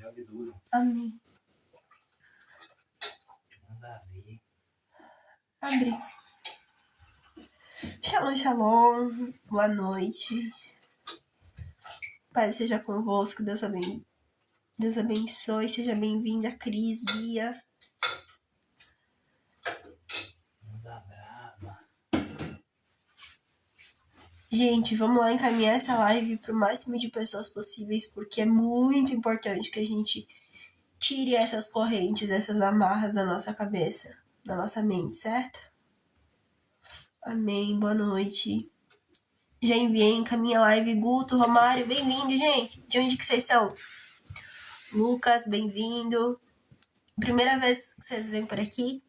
Jogue duro. Amém. Manda abrir. Abri. Shalom, shalom. Boa noite. Paz seja convosco. Deus abençoe. Seja bem-vinda, Cris, Bia. Manda brava. Gente, vamos lá encaminhar essa live para o máximo de pessoas possíveis, porque é muito importante que a gente tire essas correntes, essas amarras da nossa cabeça, da nossa mente, certo? Amém, boa noite. Já enviei, encaminha a live. Guto, Romário, bem-vindo, gente. De onde que vocês são? Lucas, bem-vindo. Primeira vez que vocês vêm por aqui?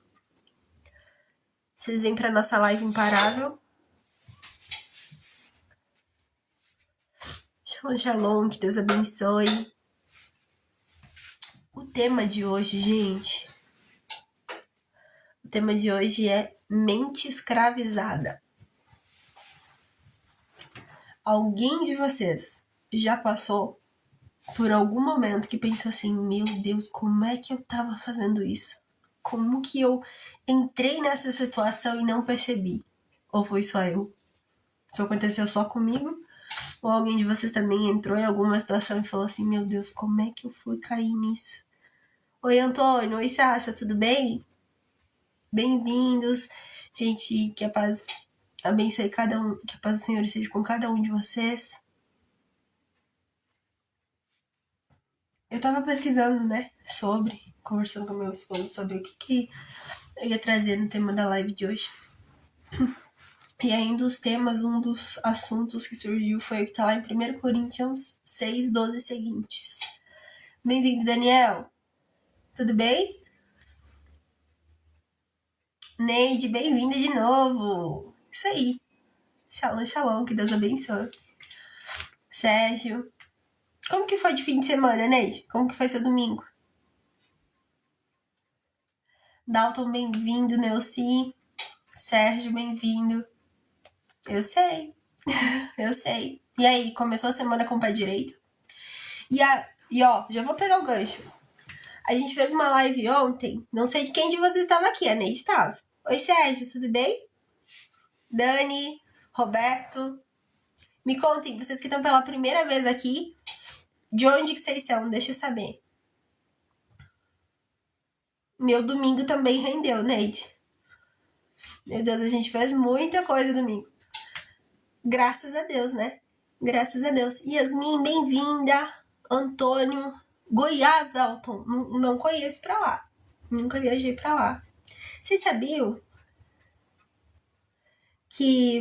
Vocês vêm para nossa live imparável? Shalom, shalom, que Deus abençoe. O tema de hoje, gente... O tema de hoje é mente escravizada. Alguém de vocês já passou por algum momento que pensou assim, meu Deus, como é que eu tava fazendo isso? Como que eu entrei nessa situação e não percebi? Ou foi só eu? Isso aconteceu só comigo? Ou alguém de vocês também entrou em alguma situação e falou assim, meu Deus, como é que eu fui cair nisso? Oi, Antônio. Oi, Sassa, tudo bem? Bem-vindos. Gente, que a paz abençoe cada um, que a paz do Senhor esteja com cada um de vocês. Eu tava pesquisando, né, conversando com meu esposo sobre o que eu ia trazer no tema da live de hoje. E aí, um dos assuntos que surgiu foi o que tá lá em 1 Coríntios 6, 12 seguintes. Bem-vindo, Daniel. Tudo bem? Neide, bem-vinda de novo. Isso aí. Shalom, shalom, que Deus abençoe. Sérgio. Como que foi de fim de semana, Neide? Como que foi seu domingo? Dalton, bem-vindo. Neuci. Sérgio, bem-vindo. Eu sei. Eu sei. E aí, começou a semana com o pé direito? E ó, já vou pegar o gancho. A gente fez uma live ontem. Não sei de quem de vocês estava aqui. A Neide estava. Oi, Sérgio, tudo bem? Dani, Roberto. Me contem, vocês que estão pela primeira vez aqui, de onde que vocês são? Deixa eu saber. Meu domingo também rendeu, Neide. Meu Deus, a gente fez muita coisa domingo. Graças a Deus, né? Graças a Deus. Yasmin, bem-vinda. Antônio. Goiás, Dalton. Não conheço pra lá. Nunca viajei pra lá. Vocês sabiam que...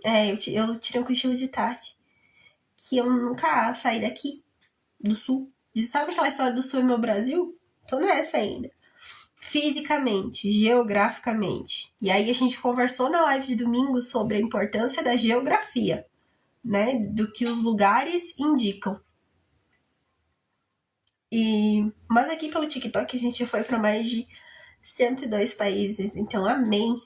eu tirei um cochilo de tarde. Que eu nunca saí daqui, do Sul. Sabe aquela história do Sul é meu Brasil? Tô nessa ainda. Fisicamente, geograficamente. E aí a gente conversou na live de domingo sobre a importância da geografia, né? Do que os lugares indicam. Mas aqui pelo TikTok a gente já foi para mais de 102 países. Então, amém.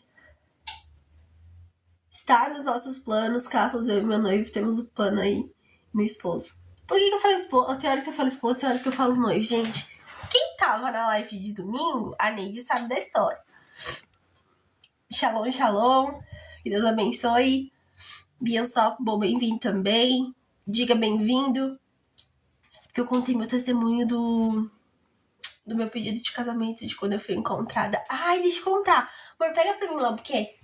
Está nos nossos planos. Carlos, eu e meu noivo temos o plano aí. Meu esposo. Por que eu falo esposo? Tem horas que eu falo esposo, tem horas que eu falo noivo. Gente, quem tava na live de domingo, a Neide sabe da história. Shalom, shalom. Que Deus abençoe. Biansop, bom, bem-vindo também. Diga bem-vindo. Porque eu contei meu testemunho do meu pedido de casamento, de quando eu fui encontrada. Ai, deixa eu contar. Amor, pega pra mim lá, porque...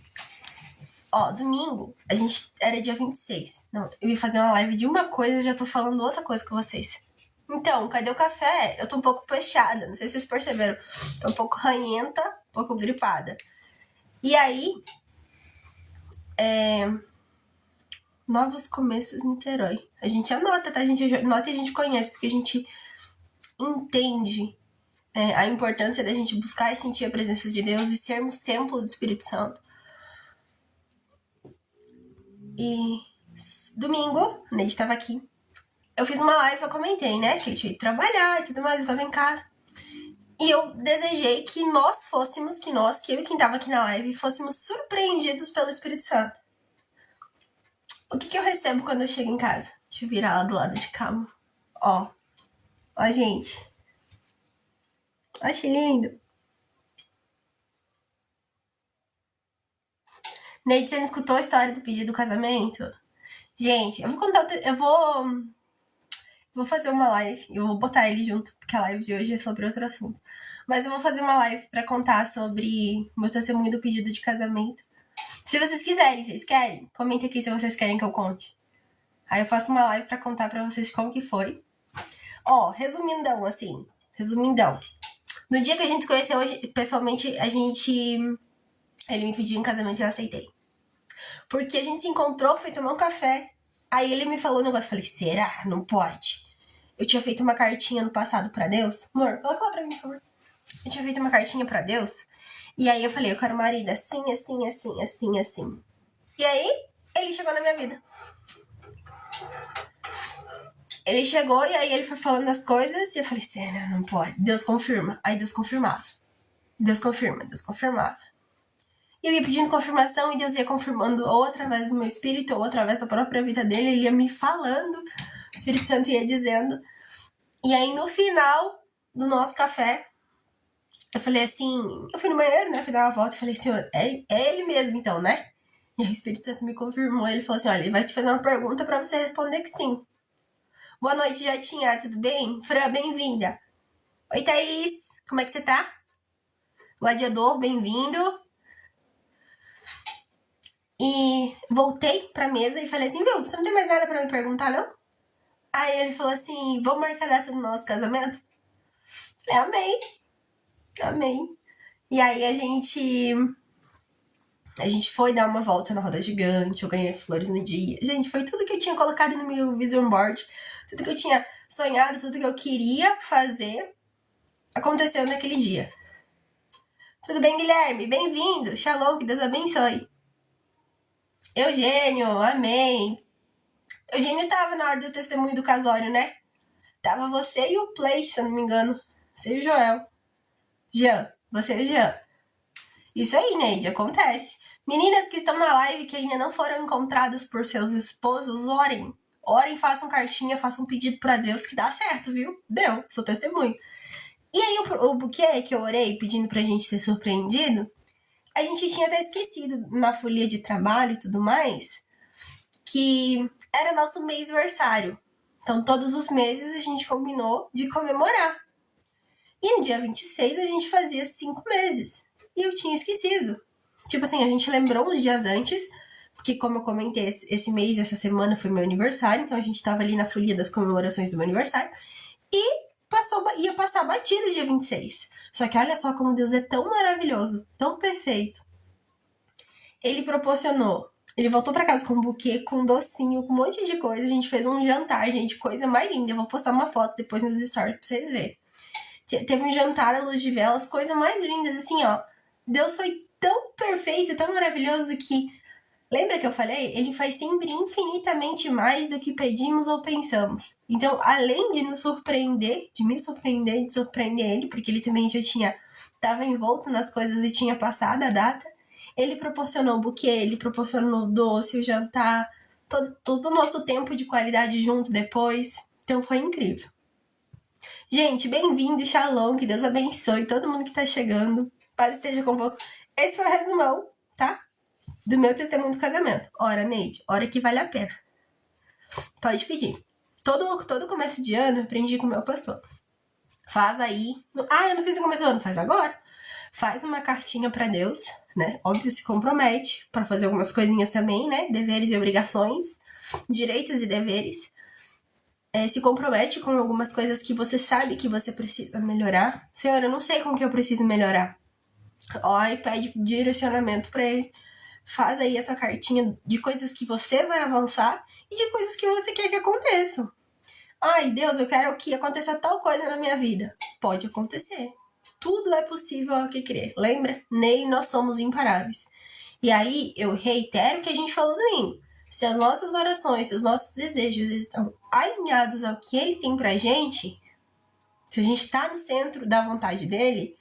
Ó, domingo, a gente... Era dia 26. Não, eu ia fazer uma live de uma coisa e já tô falando outra coisa com vocês. Então, cadê o café? Eu tô um pouco fechada, não sei se vocês perceberam. Tô um pouco ranhenta, um pouco gripada. E aí... Novos começos em Niterói. A gente anota, tá? A gente anota e a gente conhece, porque a gente entende a importância da gente buscar e sentir a presença de Deus e sermos templo do Espírito Santo. E domingo, a Neide tava aqui. Eu fiz uma live, eu comentei, né? Que eu tinha ido trabalhar e tudo mais, eu tava em casa. E eu desejei que nós fôssemos, que eu e quem tava aqui na live, fôssemos surpreendidos pelo Espírito Santo. O que eu recebo quando eu chego em casa? Deixa eu virar lá do lado de cá. Ó. Ó, gente. Achei lindo. Neide, você não escutou a história do pedido do casamento? Gente, eu vou contar. Vou fazer uma live. Eu vou botar ele junto, porque a live de hoje é sobre outro assunto. Mas eu vou fazer uma live pra contar sobre o meu testemunho do pedido de casamento. Se vocês quiserem, vocês querem? Comenta aqui se vocês querem que eu conte. Aí eu faço uma live pra contar pra vocês como que foi. Ó, resumindão, assim. Resumindão. No dia que a gente se conheceu, pessoalmente, ele me pediu em casamento e eu aceitei. Porque a gente se encontrou, foi tomar um café. Aí ele me falou um negócio. Eu falei, será? Não pode. Eu tinha feito uma cartinha no passado pra Deus. Amor, coloca lá pra mim, por favor. Eu tinha feito uma cartinha pra Deus. E aí eu falei, eu quero um marido assim, assim, assim, assim, assim. E aí, ele chegou na minha vida. Ele chegou e aí ele foi falando as coisas. E eu falei, sério, não pode. Deus confirma. Aí Deus confirmava. Deus confirma, Deus confirmava. E eu ia pedindo confirmação e Deus ia confirmando ou através do meu espírito ou através da própria vida dele. Ele ia me falando, o Espírito Santo ia dizendo. E aí no final do nosso café, eu falei assim, eu fui no banheiro, né, fui dar uma volta e falei, Senhor, é ele mesmo então, né? E aí o Espírito Santo me confirmou, ele falou assim, olha, ele vai te fazer uma pergunta pra você responder que sim. Boa noite, Jatinha, tudo bem? Fran, bem-vinda. Oi, Thaís, como é que você tá? Gladiador, bem-vindo. E voltei pra mesa e falei assim, viu, você não tem mais nada pra me perguntar, não? Aí ele falou assim, vamos marcar a data do nosso casamento? Falei, amei. Amei. E aí a gente foi dar uma volta na roda gigante, eu ganhei flores no dia. Gente, foi tudo que eu tinha colocado no meu vision board, tudo que eu tinha sonhado, tudo que eu queria fazer, aconteceu naquele dia. Tudo bem, Guilherme? Bem-vindo. Shalom, que Deus abençoe. Eugênio, amém. Eugênio tava na hora do testemunho do casório, né? Tava você e o Play, se eu não me engano. Você e o Joel. Jean, você e o Jean. Isso aí, Neide, acontece. Meninas que estão na live que ainda não foram encontradas por seus esposos, orem. Orem, façam cartinha, façam pedido pra Deus que dá certo, viu? Deu, sou testemunho. E aí o buquê que eu orei pedindo pra gente ser surpreendido, a gente tinha até esquecido na folia de trabalho e tudo mais, que era nosso mêsversário. Então, todos os meses a gente combinou de comemorar. E no dia 26 a gente fazia 5 meses. E eu tinha esquecido. Tipo assim, a gente lembrou uns dias antes, porque como eu comentei, esse mês, essa semana foi meu aniversário, então a gente tava ali na folia das comemorações do meu aniversário. E ia passar batido dia 26. Só que olha só como Deus é tão maravilhoso, tão perfeito. Ele proporcionou. Ele voltou pra casa com um buquê, com um docinho, com um monte de coisa. A gente fez um jantar, gente, coisa mais linda. Eu vou postar uma foto depois nos stories pra vocês verem. Teve um jantar à luz de velas, coisa mais lindas, assim, ó. Deus foi tão perfeito, tão maravilhoso que... Lembra que eu falei? Ele faz sempre infinitamente mais do que pedimos ou pensamos. Então, além de nos surpreender, de me surpreender, de surpreender ele, porque ele também já estava envolto nas coisas e tinha passado a data, ele proporcionou o buquê, ele proporcionou o doce, o jantar, todo o nosso tempo de qualidade junto depois. Então, foi incrível. Gente, bem-vindo, Shalom, que Deus abençoe todo mundo que tá chegando. Paz esteja convosco. Esse foi o resumão, tá? Do meu testemunho do casamento. Ora, Neide, ora que vale a pena. Pode pedir. Todo começo de ano eu aprendi com o meu pastor. Faz aí. Eu não fiz no começo do ano, faz agora. Faz uma cartinha pra Deus, né? Óbvio, se compromete pra fazer algumas coisinhas também, né? Deveres e obrigações, direitos e deveres. Se compromete com algumas coisas que você sabe que você precisa melhorar. Senhor, eu não sei com que eu preciso melhorar. Ora e pede direcionamento pra ele. Faz aí a tua cartinha de coisas que você vai avançar e de coisas que você quer que aconteçam. Ai, Deus, eu quero que aconteça tal coisa na minha vida. Pode acontecer. Tudo é possível ao que crer. Lembra? Nele nós somos imparáveis. E aí, eu reitero o que a gente falou domingo. Se as nossas orações, se os nossos desejos estão alinhados ao que ele tem pra gente, se a gente tá no centro da vontade dele,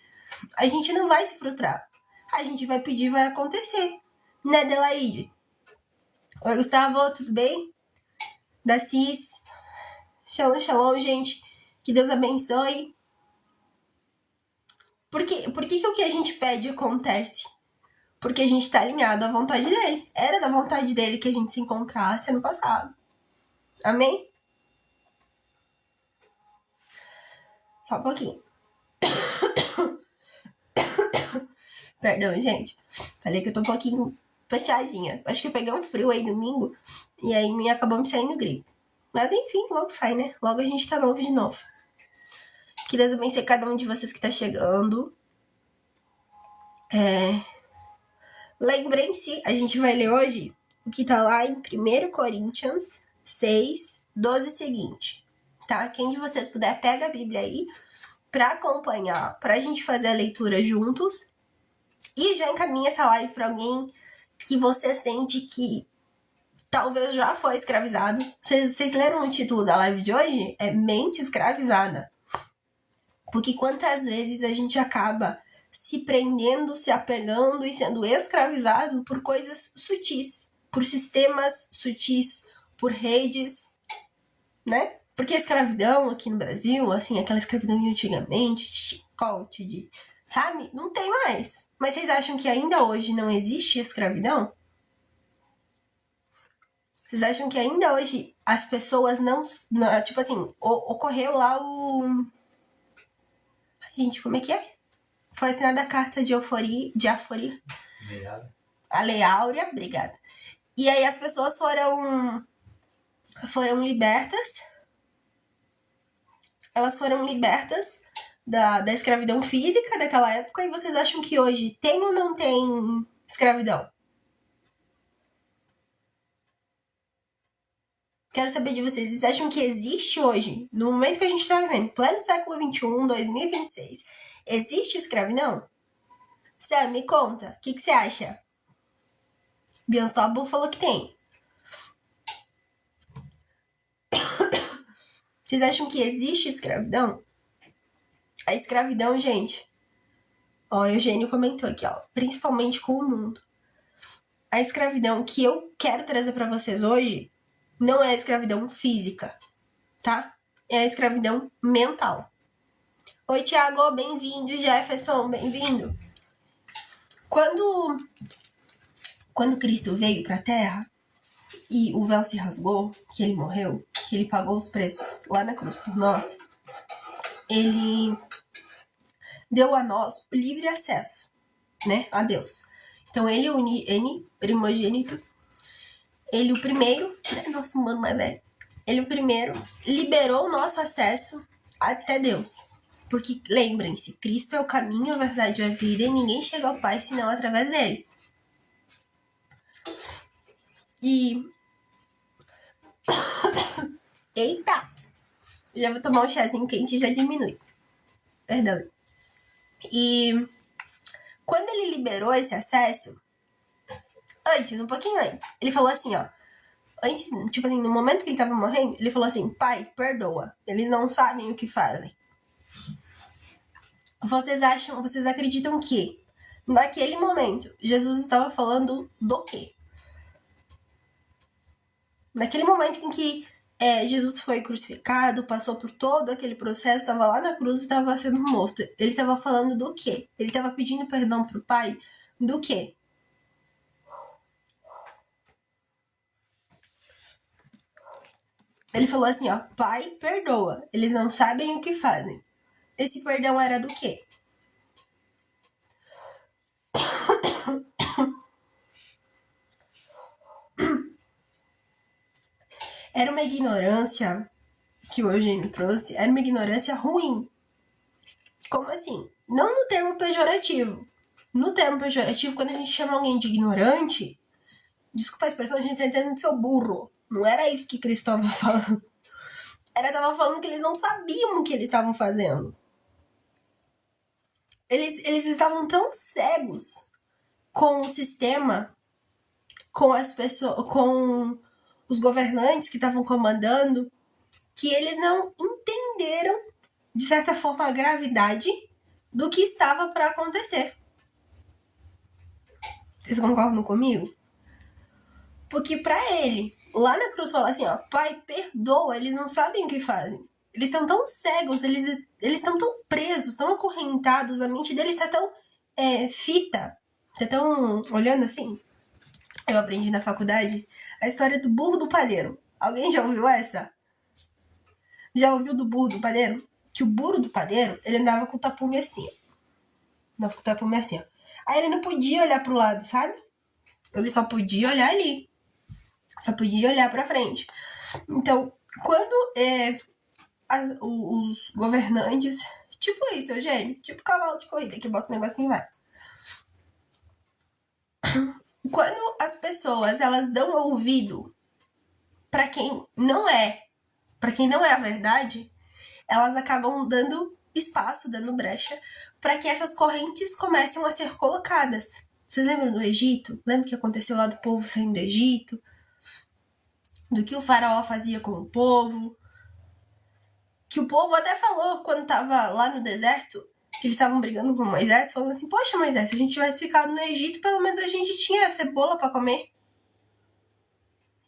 a gente não vai se frustrar. A gente vai pedir e vai acontecer. Né, Adelaide? Oi, Gustavo, tudo bem? Da Cis. Shalom, shalom, gente. Que Deus abençoe. Por que o que a gente pede acontece? Porque a gente tá alinhado à vontade dele. Era da vontade dele que a gente se encontrasse ano passado. Amém? Só um pouquinho. Perdão, gente. Falei que eu tô um pouquinho fechadinha. Acho que eu peguei um frio aí domingo e aí acabou me saindo gripe. Mas enfim, logo sai, né? Logo a gente tá novo de novo. Que Deus abençoe cada um de vocês que tá chegando. Lembrem-se, a gente vai ler hoje o que tá lá em 1 Coríntios 6, 12 seguinte. Tá? Quem de vocês puder, pega a Bíblia aí pra acompanhar, pra gente fazer a leitura juntos. E já encaminha essa live pra alguém que você sente que talvez já foi escravizado. Vocês leram o título da live de hoje? É Mente Escravizada. Porque quantas vezes a gente acaba se prendendo, se apegando e sendo escravizado por coisas sutis, por sistemas sutis, por redes, né? Porque a escravidão aqui no Brasil, assim, aquela escravidão de antigamente, de chicote, de... sabe? Não tem mais. Mas vocês acham que ainda hoje não existe escravidão? Vocês acham que ainda hoje as pessoas não tipo assim, ocorreu lá o... Gente, como é que é? Foi assinada a carta de aforia. A Lei Áurea, obrigada. E aí as pessoas foram libertas. Elas foram libertas da escravidão física daquela época. E vocês acham que hoje tem ou não tem escravidão? Quero saber de vocês. Vocês acham que existe hoje, no momento que a gente está vivendo, pleno século XXI, 2026, existe escravidão? Sam, me conta. O que você acha? Bianstobo falou que tem. Vocês acham que existe escravidão? A escravidão, gente... Ó, o Eugênio comentou aqui, ó. Principalmente com o mundo. A escravidão que eu quero trazer pra vocês hoje não é a escravidão física, tá? É a escravidão mental. Oi, Thiago, bem-vindo. Jefferson, bem-vindo. Quando Cristo veio pra Terra e o véu se rasgou, que ele morreu, que ele pagou os preços lá na cruz por nós, ele deu a nós o livre acesso, né, a Deus. Então ele primogênito, ele o primeiro, né, nosso humano mais velho, ele o primeiro liberou o nosso acesso até Deus. Porque lembrem-se, Cristo é o caminho, a verdade e a vida, e ninguém chega ao Pai senão através dele. E... Eita! Já vou tomar um chazinho quente e já diminui. Perdão. E quando ele liberou esse acesso, um pouquinho antes, ele falou assim, ó. Antes, tipo assim, no momento que ele tava morrendo, ele falou assim, Pai, perdoa. Eles não sabem o que fazem. Vocês acreditam que naquele momento Jesus estava falando do quê? Naquele momento em que Jesus foi crucificado, passou por todo aquele processo, estava lá na cruz e estava sendo morto. Ele estava falando do quê? Ele estava pedindo perdão pro Pai do quê? Ele falou assim, ó, Pai, perdoa. Eles não sabem o que fazem. Esse perdão era do quê? Era uma ignorância que o Eugênio trouxe, era uma ignorância ruim. Como assim? Não no termo pejorativo. No termo pejorativo, quando a gente chama alguém de ignorante, desculpa a expressão, a gente tá entendendo de seu burro. Não era isso que Cristo estava falando. Tava falando que eles não sabiam o que eles estavam fazendo. Eles estavam tão cegos com o sistema, com as pessoas, com os governantes que estavam comandando, que eles não entenderam, de certa forma, a gravidade do que estava para acontecer. Vocês concordam comigo? Porque para ele, lá na cruz, fala assim, ó, Pai, perdoa, eles não sabem o que fazem. Eles estão tão cegos, eles estão tão presos, tão acorrentados, a mente deles está tão fita, tá tão olhando assim. Eu aprendi na faculdade a história do burro do padeiro. Alguém já ouviu essa? Já ouviu do burro do padeiro? Que o burro do padeiro, ele andava com o tapume assim. Andava com o tapume assim, ó. Aí ele não podia olhar pro lado, sabe? Ele só podia olhar ali. Só podia olhar pra frente. Então, quando os governantes... Tipo isso, Eugênio. Tipo cavalo de corrida, que bota esse negocinho e vai. Quando as pessoas, elas dão ouvido pra quem não é a verdade, elas acabam dando espaço, dando brecha, para que essas correntes comecem a ser colocadas. Vocês lembram do Egito? Lembra o que aconteceu lá do povo saindo do Egito? Do que o faraó fazia com o povo? Que o povo até falou quando estava lá no deserto, que eles estavam brigando com Moisés, falando assim, poxa, Moisés, se a gente tivesse ficado no Egito, pelo menos a gente tinha cebola para comer.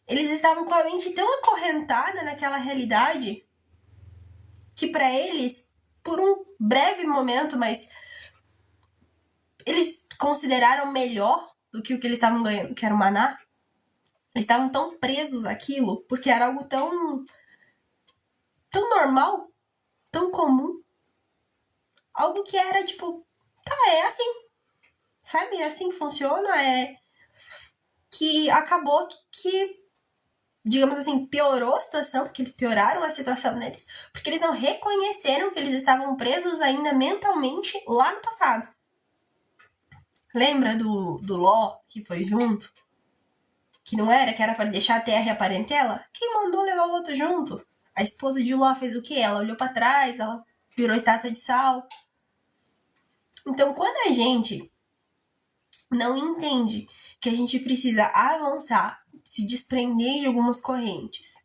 Eles estavam com a mente tão acorrentada naquela realidade que para eles, por um breve momento, mas eles consideraram melhor do que o que eles estavam ganhando, que era o maná. Eles estavam tão presos àquilo, porque era algo tão normal, tão comum. Algo que era tipo, tá, é assim. Sabe? É assim que funciona, que acabou que, digamos assim, piorou a situação, porque eles pioraram a situação deles, porque eles não reconheceram que eles estavam presos ainda mentalmente lá no passado. Lembra do Ló, que foi junto? Que não era, que era para deixar a terra e a parentela? Quem mandou levar o outro junto? A esposa de Ló fez o quê? Ela olhou para trás, ela virou estátua de sal. Então, quando a gente não entende que a gente precisa avançar, se desprender de algumas correntes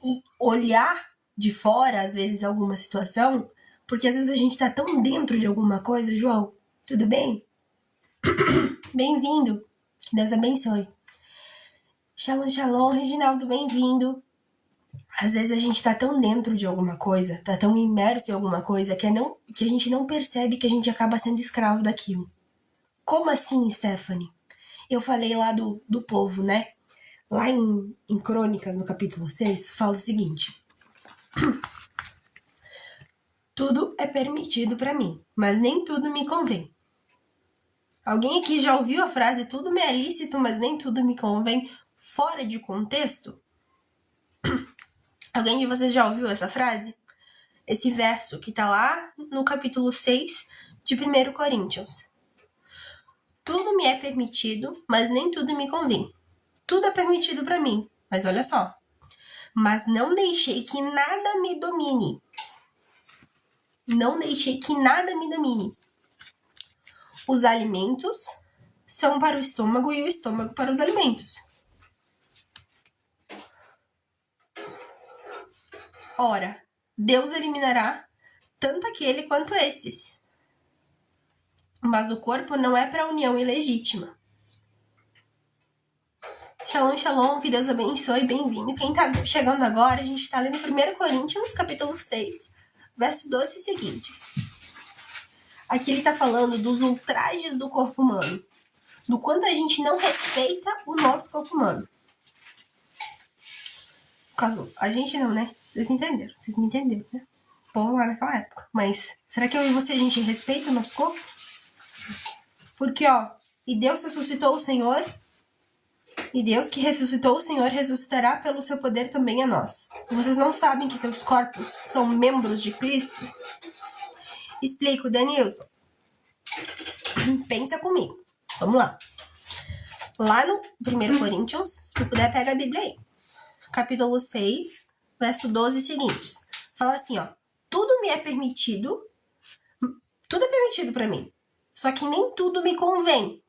e olhar de fora, às vezes, alguma situação, porque às vezes a gente tá tão dentro de alguma coisa. João, tudo bem? Bem-vindo. Que Deus abençoe. Shalom, shalom, Reginaldo, bem-vindo. Às vezes a gente tá tão dentro de alguma coisa, tá tão imerso em alguma coisa que a gente não percebe que a gente acaba sendo escravo daquilo. Como assim, Stephanie? Eu falei lá do povo, né? Lá em Crônicas, no capítulo 6, fala o seguinte. Tudo é permitido para mim, mas nem tudo me convém. Alguém aqui já ouviu a frase tudo me é lícito, mas nem tudo me convém, fora de contexto? Alguém de vocês já ouviu essa frase? Esse verso que tá lá no capítulo 6 de 1 Coríntios. Tudo me é permitido, mas nem tudo me convém. Tudo é permitido para mim, mas olha só. Mas não deixei que nada me domine. Não deixei que nada me domine. Os alimentos são para o estômago e o estômago para os alimentos. Ora, Deus eliminará tanto aquele quanto estes. Mas o corpo não é para união ilegítima. Shalom, shalom, que Deus abençoe, bem-vindo. Quem tá chegando agora, a gente tá lendo 1 Coríntios, capítulo 6, verso 12 seguintes. Aqui ele tá falando dos ultrajes do corpo humano, do quanto a gente não respeita o nosso corpo humano. No caso, a gente não, né? Vocês entenderam, vocês me entenderam, né? Bom, lá naquela época. Mas, será que eu e você, a gente respeita o nosso corpo? Porque, ó, e Deus ressuscitou o Senhor, e Deus que ressuscitou o Senhor ressuscitará pelo seu poder também a nós. Vocês não sabem que seus corpos são membros de Cristo? Explico, Danilson. Pensa comigo. Vamos lá. Lá no 1 Coríntios, se tu puder, pega a Bíblia aí. Capítulo 6, verso 12 seguintes. Fala assim, ó. Tudo me é permitido. Tudo é permitido pra mim. Só que nem tudo me convém.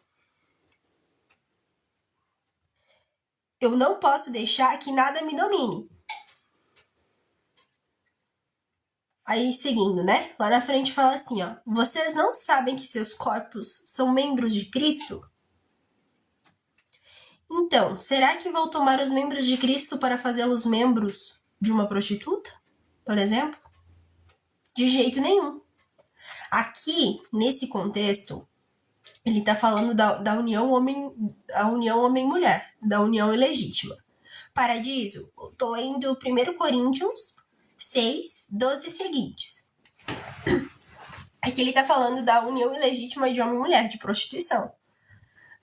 Eu não posso deixar que nada me domine. Aí, seguindo, né? Lá na frente fala assim, ó. Vocês não sabem que seus corpos são membros de Cristo? Então, será que vou tomar os membros de Cristo para fazê-los membros de uma prostituta? Por exemplo? De jeito nenhum. Aqui, nesse contexto, ele tá falando da união homem-mulher, da união ilegítima. Paradiso, eu tô lendo 1 Coríntios 6, 12 seguintes. Aqui ele tá falando da união ilegítima de homem e mulher, de prostituição.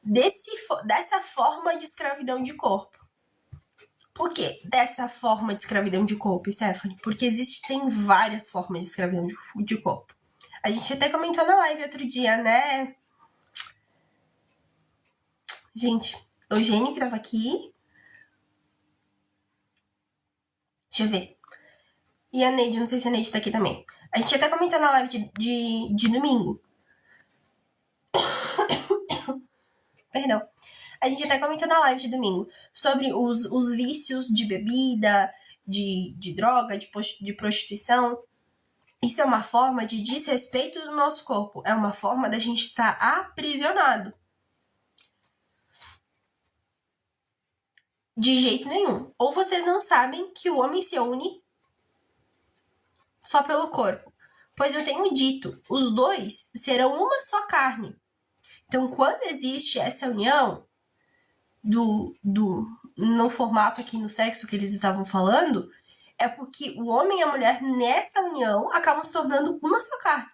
Dessa forma de escravidão de corpo. Por quê? Dessa forma de escravidão de corpo, Stephanie? Porque tem várias formas de escravidão de corpo. A gente até comentou na live outro dia, né? Gente, Eugênio que tava aqui. Deixa eu ver. E a Neide, não sei se a Neide tá aqui também. A gente até comentou na live de domingo. Perdão. A gente até comentou na live de domingo sobre os vícios de bebida, de droga, de prostituição. Isso é uma forma de desrespeito do nosso corpo. É uma forma da gente estar aprisionado. De jeito nenhum. Ou vocês não sabem que o homem se une só pelo corpo. Pois eu tenho dito, os dois serão uma só carne. Então, quando existe essa união no formato aqui no sexo que eles estavam falando, é porque o homem e a mulher nessa união acabam se tornando uma só carne.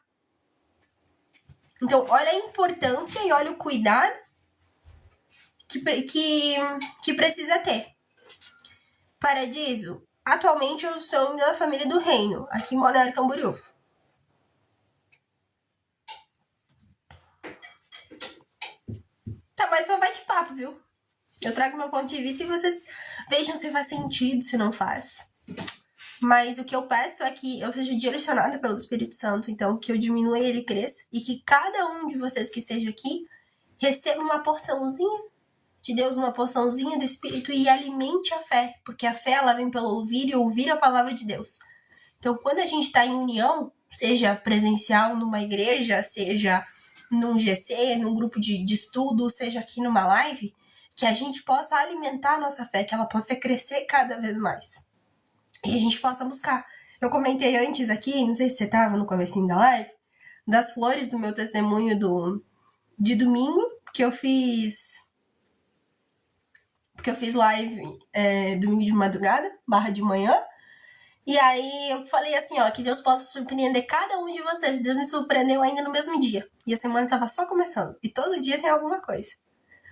Então, olha a importância e olha o cuidado que precisa ter. Paradiso, atualmente eu sou da família do reino, aqui em Balneário Camboriú. Tá mais pra bate-papo, viu? Eu trago meu ponto de vista e vocês vejam se faz sentido, se não faz. Mas o que eu peço é que eu seja direcionada pelo Espírito Santo, então que eu diminua e ele cresça, e que cada um de vocês que esteja aqui receba uma porçãozinha de Deus, uma porçãozinha do Espírito e alimente a fé, porque a fé ela vem pelo ouvir e ouvir a palavra de Deus. Então, quando a gente está em união, seja presencial numa igreja, seja num GC, num grupo de estudo, seja aqui numa live, que a gente possa alimentar a nossa fé, que ela possa crescer cada vez mais. E a gente possa buscar. Eu comentei antes aqui, não sei se você estava no comecinho da live, das flores do meu testemunho de domingo, que eu fiz live domingo de madrugada, / de manhã. E aí eu falei assim, ó, que Deus possa surpreender cada um de vocês. Deus me surpreendeu ainda no mesmo dia. E a semana tava só começando. E todo dia tem alguma coisa.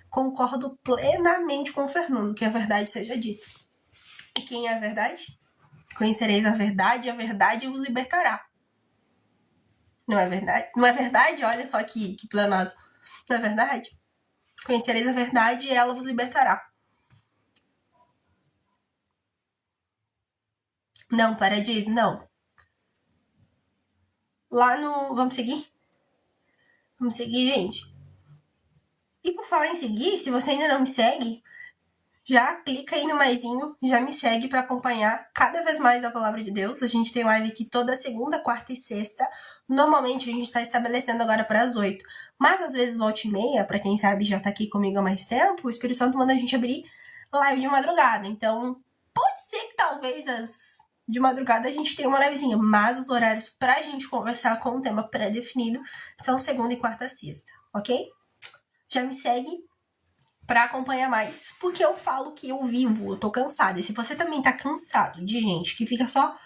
Concordo plenamente com o Fernando, que a verdade seja dita. E quem é a verdade? Conhecereis a verdade, e a verdade vos libertará. Não é verdade? Não é verdade? Olha só que planoso. Não é verdade? Conhecereis a verdade e ela vos libertará. Não, Paradiso, não. Lá no... Vamos seguir? Vamos seguir, gente. E por falar em seguir, se você ainda não me segue, já clica aí no maisinho, já me segue para acompanhar cada vez mais a palavra de Deus. A gente tem live aqui toda segunda, quarta e sexta. Normalmente a gente está estabelecendo agora para as 8. Mas às vezes volta e meia, para quem sabe já tá aqui comigo há mais tempo, o Espírito Santo manda a gente abrir live de madrugada. Então, pode ser que talvez de madrugada a gente tenha uma livezinha, mas os horários pra gente conversar com um tema pré-definido são segunda e quarta e sexta, ok? Já me segue para acompanhar mais, porque eu falo que eu vivo, eu tô cansada. E se você também tá cansado de gente que fica só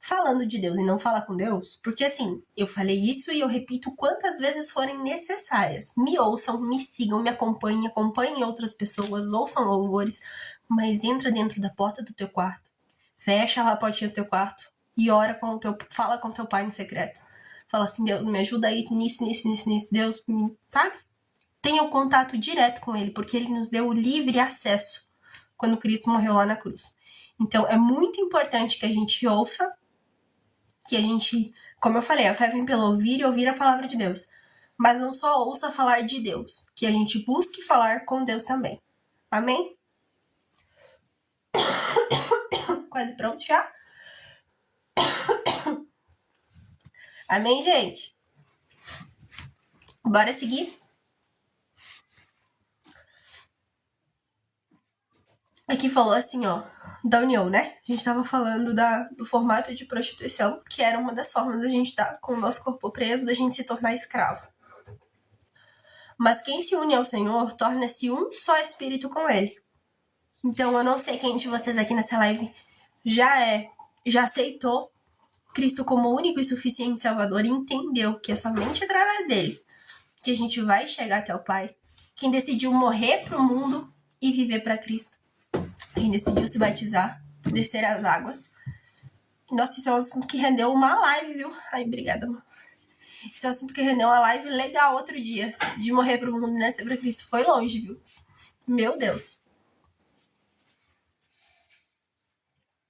falando de Deus e não fala com Deus, porque assim, eu falei isso e eu repito quantas vezes forem necessárias. Me ouçam, me sigam, me acompanhem outras pessoas, ouçam louvores, mas entra dentro da porta do teu quarto, fecha lá a portinha do teu quarto e ora fala com teu pai no secreto. Fala assim, Deus, me ajuda aí nisso, Deus, sabe? Tenha o contato direto com ele, porque ele nos deu o livre acesso quando Cristo morreu lá na cruz. Então, é muito importante que a gente ouça, que a gente, como eu falei, a fé vem pelo ouvir e ouvir a palavra de Deus. Mas não só ouça falar de Deus, que a gente busque falar com Deus também. Amém? Quase pronto já? Amém, gente? Bora seguir? Aqui falou assim, ó. da união, né? A gente tava falando do formato de prostituição, que era uma das formas da gente estar com o nosso corpo preso, da gente se tornar escravo. Mas quem se une ao Senhor torna-se um só espírito com Ele. Então eu não sei quem de vocês aqui nessa live já aceitou Cristo como único e suficiente Salvador e entendeu que é somente através dele que a gente vai chegar até o Pai. Quem decidiu morrer pro mundo e viver para Cristo. Quem decidiu se batizar, descer as águas. Nossa, isso é um assunto que rendeu uma live, viu? Ai, obrigada, amor. Isso é um assunto que rendeu uma live legal outro dia. De morrer pro mundo e nascer pra Cristo. Foi longe, viu? Meu Deus.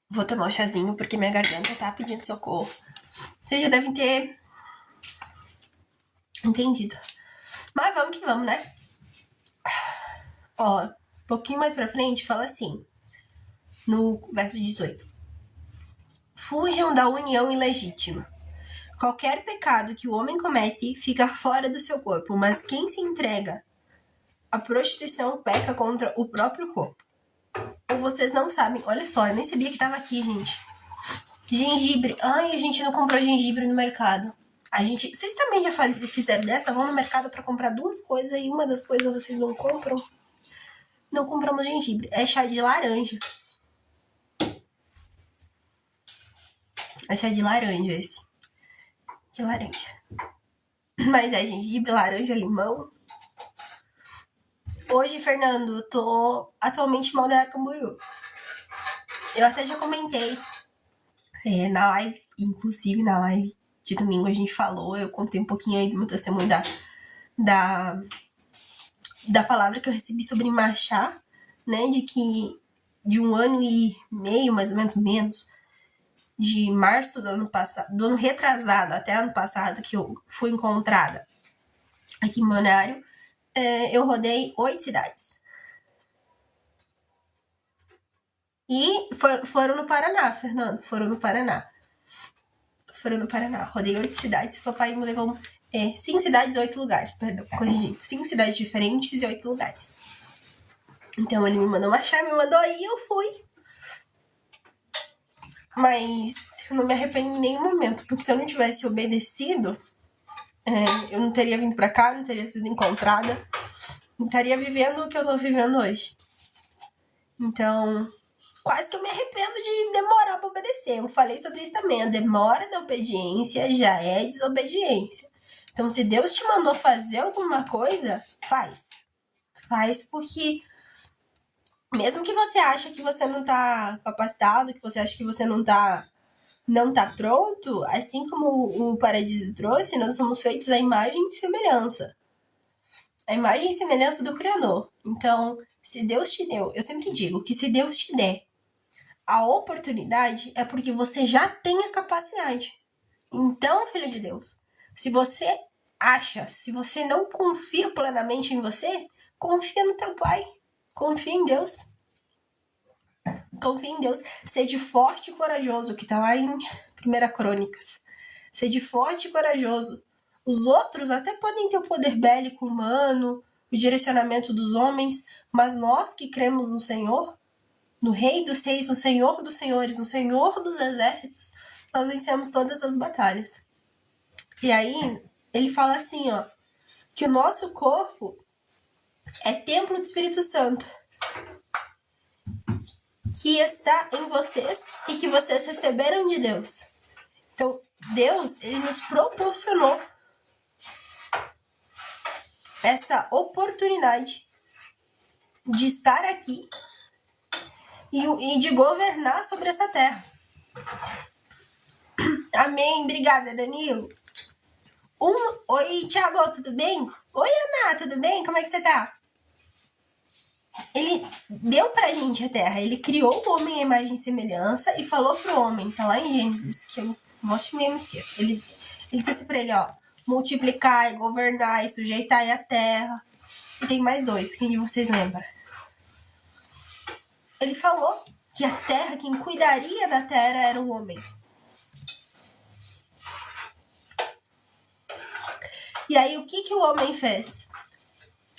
Vou tomar um chazinho porque minha garganta tá pedindo socorro. Vocês já devem ter entendido. Mas vamos que vamos, né? Ó, um pouquinho mais pra frente fala assim. No verso 18. Fujam da união ilegítima. Qualquer pecado que o homem comete fica fora do seu corpo, mas quem se entrega à prostituição peca contra o próprio corpo. Ou vocês não sabem, olha só, eu nem sabia que tava aqui, gente. Gengibre. Ai, a gente não comprou gengibre no mercado. Vocês também já fizeram dessa? Vão no mercado pra comprar duas coisas e uma das coisas vocês não compram? Não compramos gengibre. É chá de laranja. É chá de laranja esse. De laranja. Mas é gengibre, laranja, limão. Hoje, Fernando, eu tô atualmente mal da Camboriú. Eu até já comentei na live, inclusive na live de domingo a gente falou, eu contei um pouquinho aí do meu testemunho da palavra que eu recebi sobre marchar, né, de 1 ano e meio, mais ou menos, de março do ano passado, do ano retrasado até ano passado, que eu fui encontrada aqui em Balneário, eu rodei 8 cidades. E foram no Paraná, Fernando, foram no Paraná. Rodei 8 cidades, papai me levou 5 cidades, 8 lugares, perdão, corrigindo. 5 cidades diferentes e 8 lugares. Então ele me mandou marchar, me mandou aí e eu fui. Mas eu não me arrependo em nenhum momento, porque se eu não tivesse obedecido, eu não teria vindo pra cá, não teria sido encontrada, não estaria vivendo o que eu tô vivendo hoje. Então, quase que eu me arrependo de demorar pra obedecer. Eu falei sobre isso também. A demora da obediência já é desobediência. Então, se Deus te mandou fazer alguma coisa, faz. Faz porque mesmo que você ache que você não tá capacitado, que você acha que você não tá pronto, assim como o Paradiso trouxe, nós somos feitos à imagem e semelhança. A imagem e semelhança do Criador. Então, se Deus te deu, eu sempre digo que se Deus te der a oportunidade, é porque você já tem a capacidade. Então, filho de Deus, se você não confia plenamente em você, confia no teu Pai. Confia em Deus. Confia em Deus. Seja forte e corajoso, que tá lá em 1 Crônicas. Seja forte e corajoso. Os outros até podem ter o poder bélico humano, o direcionamento dos homens, mas nós que cremos no Senhor, no Rei dos Reis, no Senhor dos Senhores, no Senhor dos Exércitos, nós vencemos todas as batalhas. E aí, ele fala assim, ó, que o nosso corpo é templo do Espírito Santo, que está em vocês e que vocês receberam de Deus. Então, Deus, ele nos proporcionou essa oportunidade de estar aqui e de governar sobre essa terra. Amém. Obrigada, Danilo. Oi, Thiago, tudo bem? Oi, Ana, tudo bem? Como é que você tá? Ele deu pra gente a terra. Ele criou o homem à imagem e semelhança e falou pro homem, tá lá em Gênesis, que eu volte mesmo esqueço. Ele disse pra ele, ó, multiplicar, governar e sujeitar a terra. E tem mais 2, quem de vocês lembra? Ele falou que a terra, quem cuidaria da terra era o homem. E aí, o que o homem fez?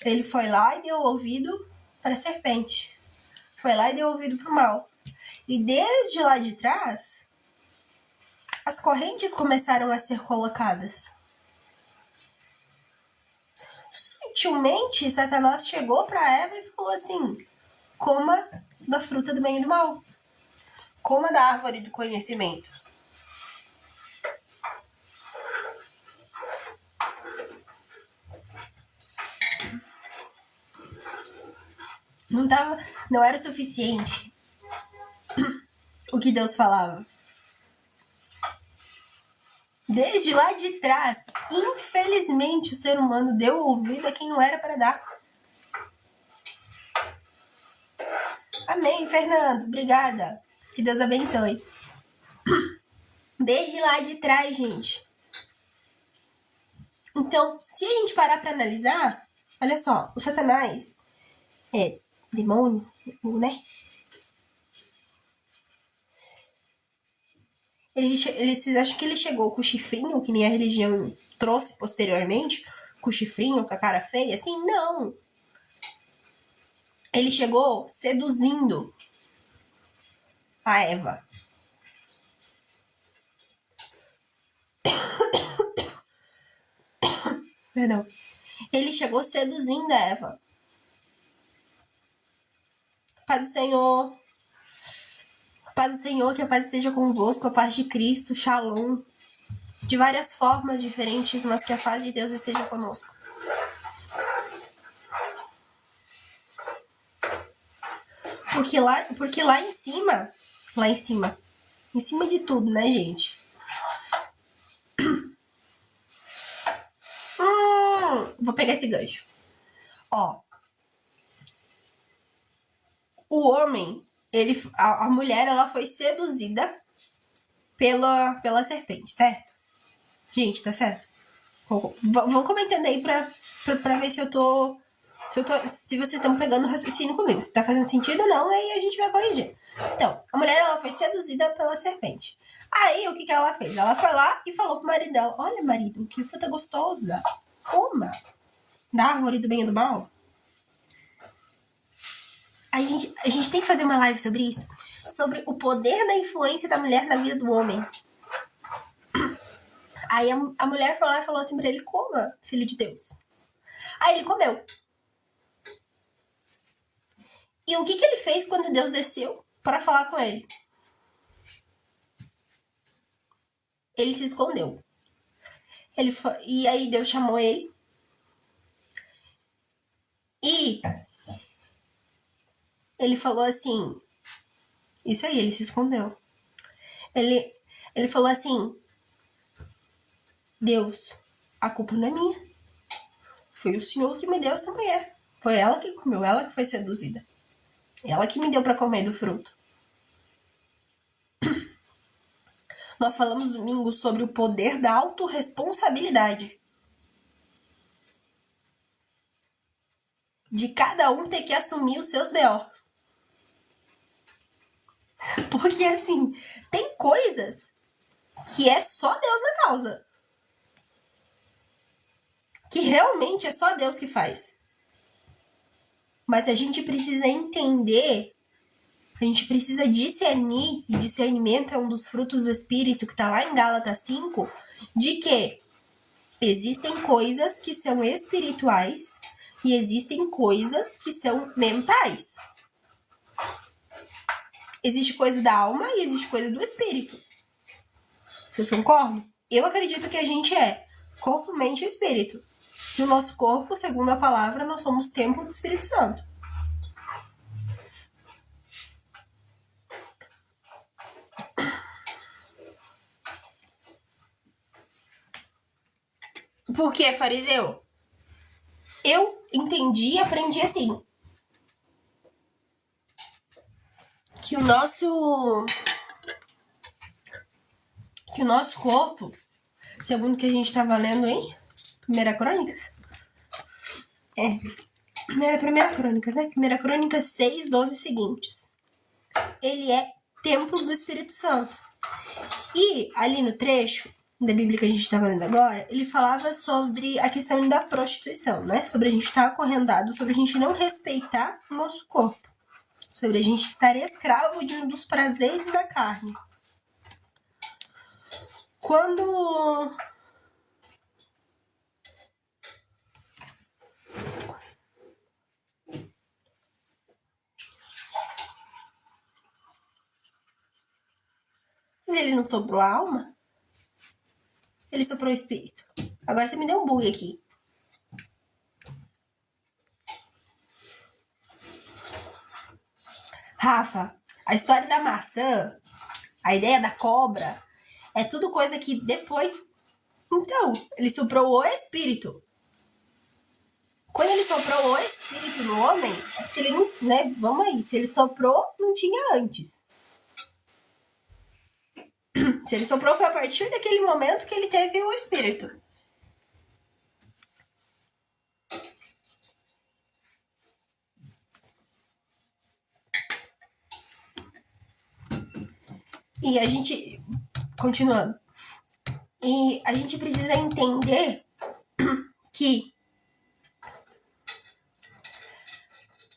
Ele foi lá e deu ouvido para a serpente. Foi lá e deu ouvido para o mal. E desde lá de trás, as correntes começaram a ser colocadas. Sutilmente, Satanás chegou para Eva e falou assim: coma da fruta do bem e do mal. Coma da árvore do conhecimento. Não era o suficiente o que Deus falava. Desde lá de trás, infelizmente, o ser humano deu ouvido a quem não era para dar. Amém, Fernando. Obrigada. Que Deus abençoe. Desde lá de trás, gente. Então, se a gente parar para analisar, olha só, o Satanás é demônio, né? Vocês acham que ele chegou com o chifrinho, que nem a religião trouxe posteriormente, com o chifrinho, com a cara feia? Assim, não. Ele chegou seduzindo a Eva. Perdão. Ele chegou seduzindo a Eva. Paz do Senhor. Paz do Senhor, que a paz esteja convosco, a paz de Cristo, Shalom. De várias formas diferentes, mas que a paz de Deus esteja conosco. Porque lá em cima de tudo, né, gente? Vou pegar esse gancho. Ó. O homem, a mulher, ela foi seduzida pela serpente, certo? Gente, tá certo? Vão comentando aí pra ver se vocês estão pegando o raciocínio comigo. Se tá fazendo sentido ou não, aí a gente vai corrigir. Então, a mulher, ela foi seduzida pela serpente. Aí, o que ela fez? Ela foi lá e falou pro marido dela: olha, marido, que fruta gostosa. Coma da árvore do bem e do mal. A gente tem que fazer uma live sobre isso. Sobre o poder da influência da mulher na vida do homem. Aí a mulher foi lá e falou assim pra ele: coma, filho de Deus. Aí ele comeu. E o que ele fez quando Deus desceu para falar com ele? Ele se escondeu. E aí Deus chamou ele. E ele falou assim... Isso aí, ele se escondeu. Ele falou assim: Deus, a culpa não é minha. Foi o Senhor que me deu essa mulher. Foi ela que comeu, ela que foi seduzida. Ela que me deu para comer do fruto. Nós falamos domingo sobre o poder da autorresponsabilidade. De cada um ter que assumir os seus B.O. Porque, assim, tem coisas que é só Deus na causa. Que realmente é só Deus que faz. Mas a gente precisa entender, a gente precisa discernir, e discernimento é um dos frutos do Espírito, que está lá em Gálatas 5, de que existem coisas que são espirituais e existem coisas que são mentais. Existe coisa da alma e existe coisa do espírito. Vocês concordam? Eu acredito que a gente é corpo, mente e espírito. No nosso corpo, segundo a palavra, nós somos templo do Espírito Santo. Por que, fariseu? Eu entendi e aprendi assim. Que o nosso corpo, segundo o que a gente estava lendo em Primeira Crônicas, Primeira Crônicas, né? Primeira Crônicas 6, 12 seguintes. Ele é templo do Espírito Santo. E ali no trecho da Bíblia que a gente estava lendo agora, ele falava sobre a questão da prostituição, né? Sobre a gente estar acorrentado, sobre a gente não respeitar o nosso corpo. sobre a gente estar escravo de um dos prazeres da carne. Quando ele não sobrou a alma, ele soprou o espírito. Agora você me deu um bug aqui. Rafa, a história da maçã, a ideia da cobra, é tudo coisa que depois... Então, ele soprou o espírito. Quando ele soprou o espírito no homem, é porque ele não... Né? Vamos aí, se ele soprou, não tinha antes. Se ele soprou, foi a partir daquele momento que ele teve o espírito. E a gente... Continuando. E a gente precisa entender que...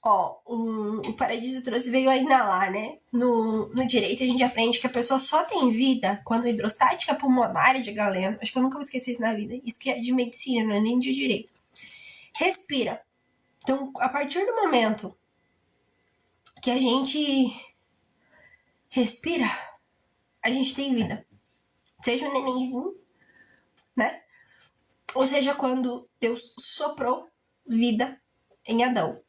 o Paradiso trouxe veio a inalar, né? No direito, a gente aprende que a pessoa só tem vida quando a hidrostática pulmonar de Galeno, acho que eu nunca vou esquecer isso na vida, isso que é de medicina, não é nem de direito, respira. Então, a partir do momento que a gente respira, a gente tem vida. Seja um nenenzinho, né? Ou seja, quando Deus soprou vida em Adão.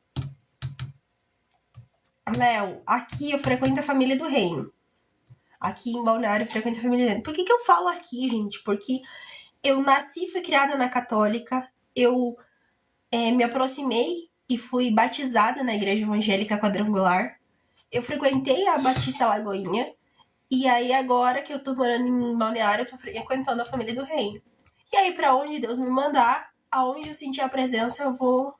Léo, aqui eu frequento a família do reino. Aqui em Balneário eu frequento a família do reino. Por que eu falo aqui, gente? Porque eu nasci e fui criada na católica. Eu me aproximei e fui batizada na igreja evangélica quadrangular. Eu frequentei a Batista Lagoinha. E aí agora que eu tô morando em Balneário, eu tô frequentando a família do reino. E aí pra onde Deus me mandar, aonde eu sentir a presença, eu vou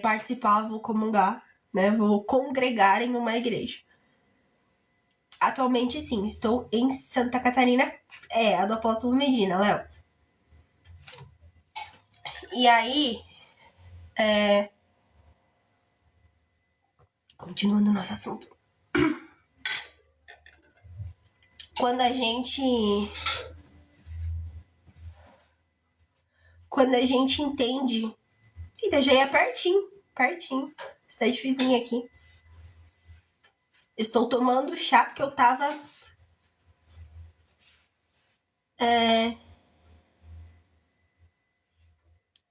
participar, vou comungar, né? Vou congregar em uma igreja. Atualmente, sim, estou em Santa Catarina, a do Apóstolo Medina, Léo. E aí, continuando o nosso assunto. Quando a gente entende... Eita, já ia pertinho. Está difícil aqui. Estou tomando chá porque eu tava...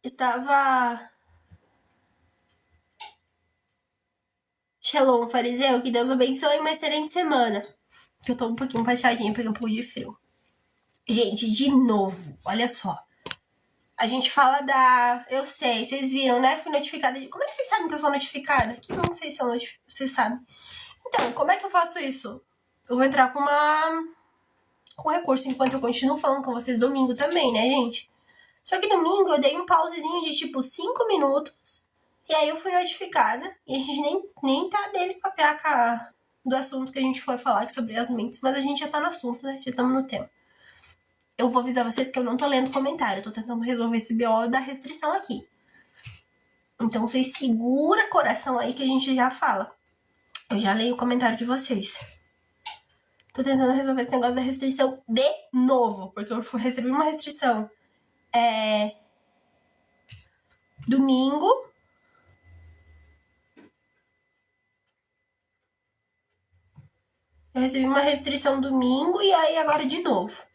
Estava... Shalom, fariseu, que Deus abençoe uma excelente semana. Que eu tô um pouquinho baixadinha, peguei um pouco de frio. Gente, de novo, olha só. A gente fala da... Eu sei, vocês viram, né? Fui notificada de... Como é que vocês sabem que eu sou notificada? Que bom que vocês são notificados. Vocês sabem. Então, como é que eu faço isso? Eu vou entrar com recurso enquanto eu continuo falando com vocês domingo também, né, gente? Só que domingo eu dei um pausezinho de tipo 5 minutos. E aí eu fui notificada. E a gente nem tá dele pra pegar do assunto que a gente foi falar, que sobre as mentes. Mas a gente já tá no assunto, né? Já estamos no tema. Eu vou avisar vocês que eu não tô lendo comentário. Eu tô tentando resolver esse BO da restrição aqui. Então vocês segura coração aí que a gente já fala. Eu já leio o comentário de vocês. Tô tentando resolver esse negócio da restrição de novo. Porque eu recebi uma restrição domingo. Eu recebi uma restrição domingo e aí agora de novo.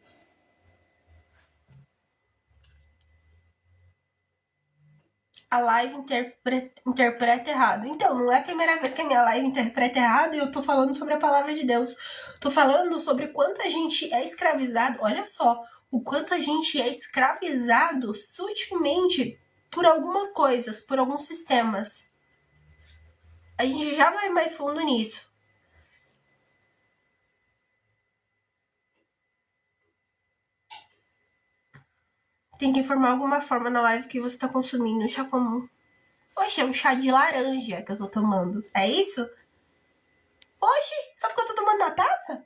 A live interpreta errado. Então, não é a primeira vez que a minha live interpreta errado e eu tô falando sobre a palavra de Deus. Tô falando sobre o quanto a gente é escravizado. Olha só, o quanto a gente é escravizado sutilmente por algumas coisas, por alguns sistemas. A gente já vai mais fundo nisso. Tem que informar alguma forma na live que você tá consumindo chá comum. Oxe, é um chá de laranja que eu tô tomando. É isso? Oxe, só porque eu tô tomando na taça?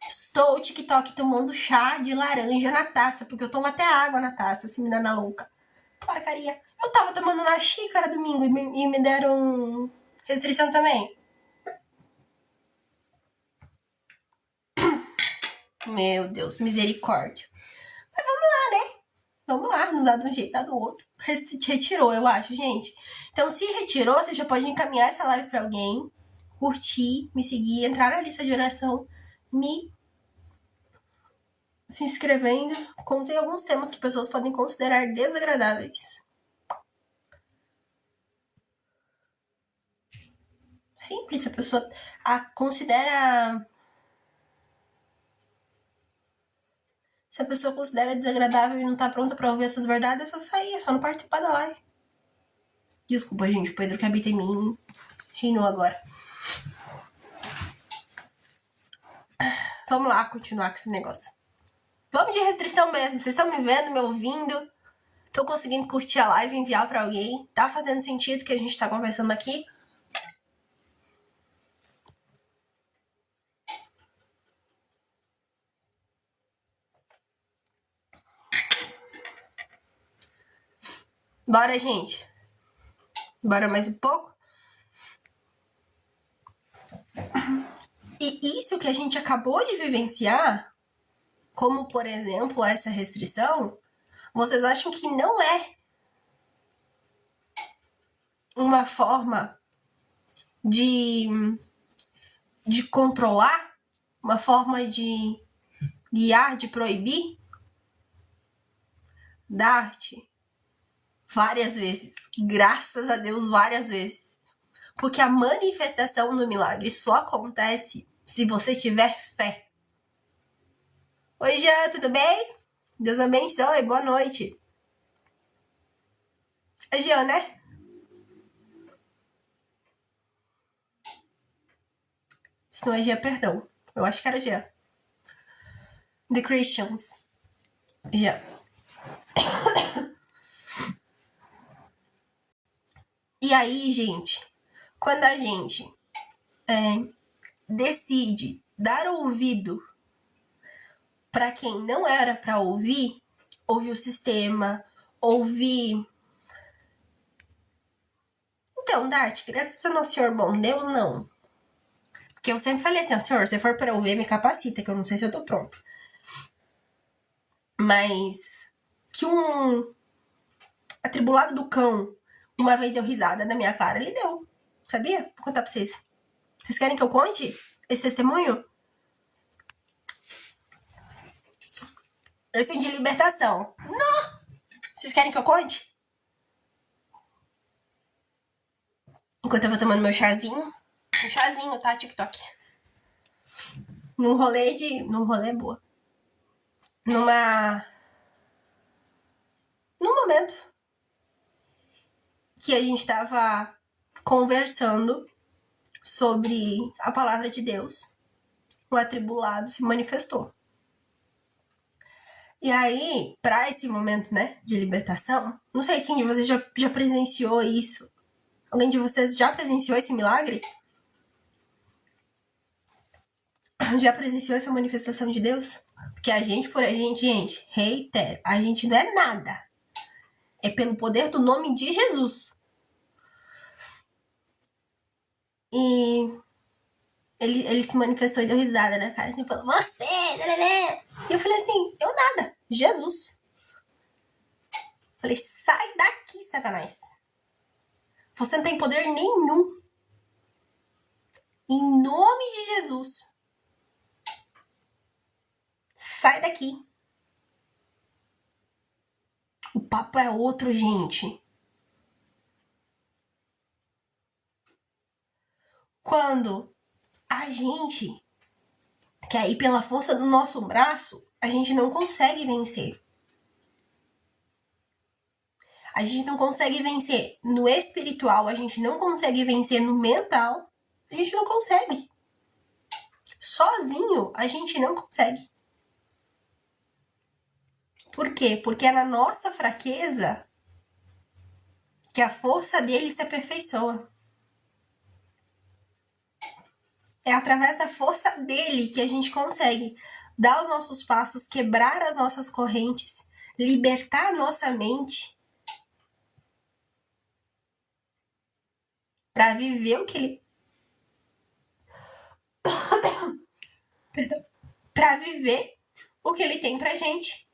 Estou TikTok tomando chá de laranja na taça, porque eu tomo até água na taça, se me dá na louca. Porcaria. Eu tava tomando na xícara domingo e me deram restrição também. Meu Deus, misericórdia. Mas vamos lá, né? Vamos lá, não dá de um jeito, dá do outro. Retirou, eu acho, gente. Então, se retirou, você já pode encaminhar essa live pra alguém, curtir, me seguir, entrar na lista de oração, se inscrevendo. Contei alguns temas que pessoas podem considerar desagradáveis. Simples, se a pessoa considera... Se a pessoa considera desagradável e não tá pronta pra ouvir essas verdades, é só sair, é só não participar da live. Desculpa, gente, o Pedro que habita em mim reinou agora. Vamos lá continuar com esse negócio. Vamos de restrição mesmo. Vocês estão me vendo, me ouvindo? Tô conseguindo curtir a live e enviar pra alguém? Tá fazendo sentido o que a gente tá conversando aqui? Bora, gente. Bora mais um pouco. E isso que a gente acabou de vivenciar, como, por exemplo, essa restrição, vocês acham que não é uma forma de controlar? Uma forma de guiar, de proibir? Darte várias vezes. Graças a Deus, várias vezes. Porque a manifestação do milagre só acontece se você tiver fé. Oi, Jean, tudo bem? Deus abençoe, boa noite. É Jean, né? Se não é Jean, perdão. Eu acho que era Jean. The Christians. Jean. E aí, gente, quando a gente decide dar ouvido para quem não era para ouvir o sistema, ouvir... Então, Dart, graças ao nosso Senhor bom Deus, não. Porque eu sempre falei assim, ó, Senhor, se for para ouvir, me capacita, que eu não sei se eu tô pronta. Mas que um atribulado do cão uma vez deu risada na minha cara, ele deu. Sabia? Vou contar pra vocês. Vocês querem que eu conte esse testemunho? Esse é de libertação. Não! Vocês querem que eu conte? Enquanto eu vou tomando meu chazinho. Um chazinho, tá? TikTok. Num rolê boa. Num momento que a gente tava conversando sobre a palavra de Deus, o atribulado se manifestou. E aí, para esse momento, né, de libertação, não sei quem de vocês já presenciou isso. Alguém de vocês já presenciou esse milagre? Já presenciou essa manifestação de Deus? Porque a gente, gente, reitero, a gente não é nada. É pelo poder do nome de Jesus. E ele se manifestou e deu risada na cara. Assim, falou, você, né? E eu falei assim, eu nada. Jesus. Falei, sai daqui, Satanás. Você não tem poder nenhum. Em nome de Jesus. Sai daqui. O papo é outro, gente. Quando a gente quer ir pela força do nosso braço, a gente não consegue vencer. A gente não consegue vencer no espiritual, a gente não consegue vencer no mental, a gente não consegue. Sozinho, a gente não consegue. Por quê? Porque é na nossa fraqueza que a força dele se aperfeiçoa. É através da força dele que a gente consegue dar os nossos passos, quebrar as nossas correntes, libertar a nossa mente para viver o que ele Perdão. Para viver o que ele tem pra gente.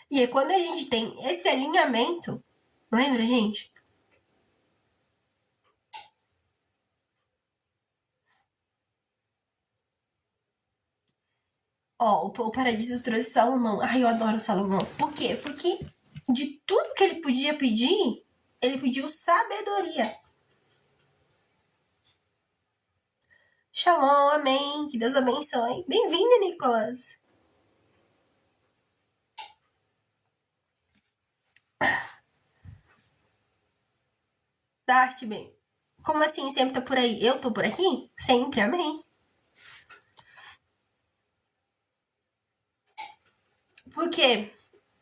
E aí, quando a gente tem esse alinhamento, lembra, gente? Ó, o Paradiso trouxe Salomão. Ai, eu adoro Salomão. Por quê? Porque de tudo que ele podia pedir, ele pediu sabedoria. Shalom, amém. Que Deus abençoe. Bem-vindo, Nicolas. Dart, bem. Como assim sempre tá por aí? Eu tô por aqui? Sempre, amém. Por quê?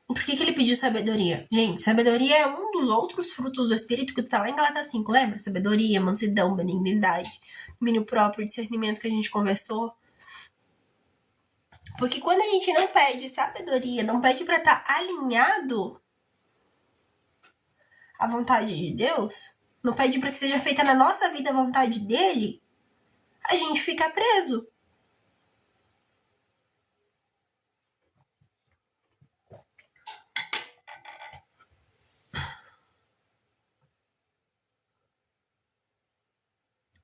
Por que ele pediu sabedoria? Gente, sabedoria é um dos outros frutos do Espírito que tá lá em Gálatas 5, lembra? Sabedoria, mansidão, benignidade, domínio próprio, discernimento que a gente conversou. Porque quando a gente não pede sabedoria, não pede pra estar alinhado à vontade de Deus, não pede pra que seja feita na nossa vida a vontade dele, a gente fica preso.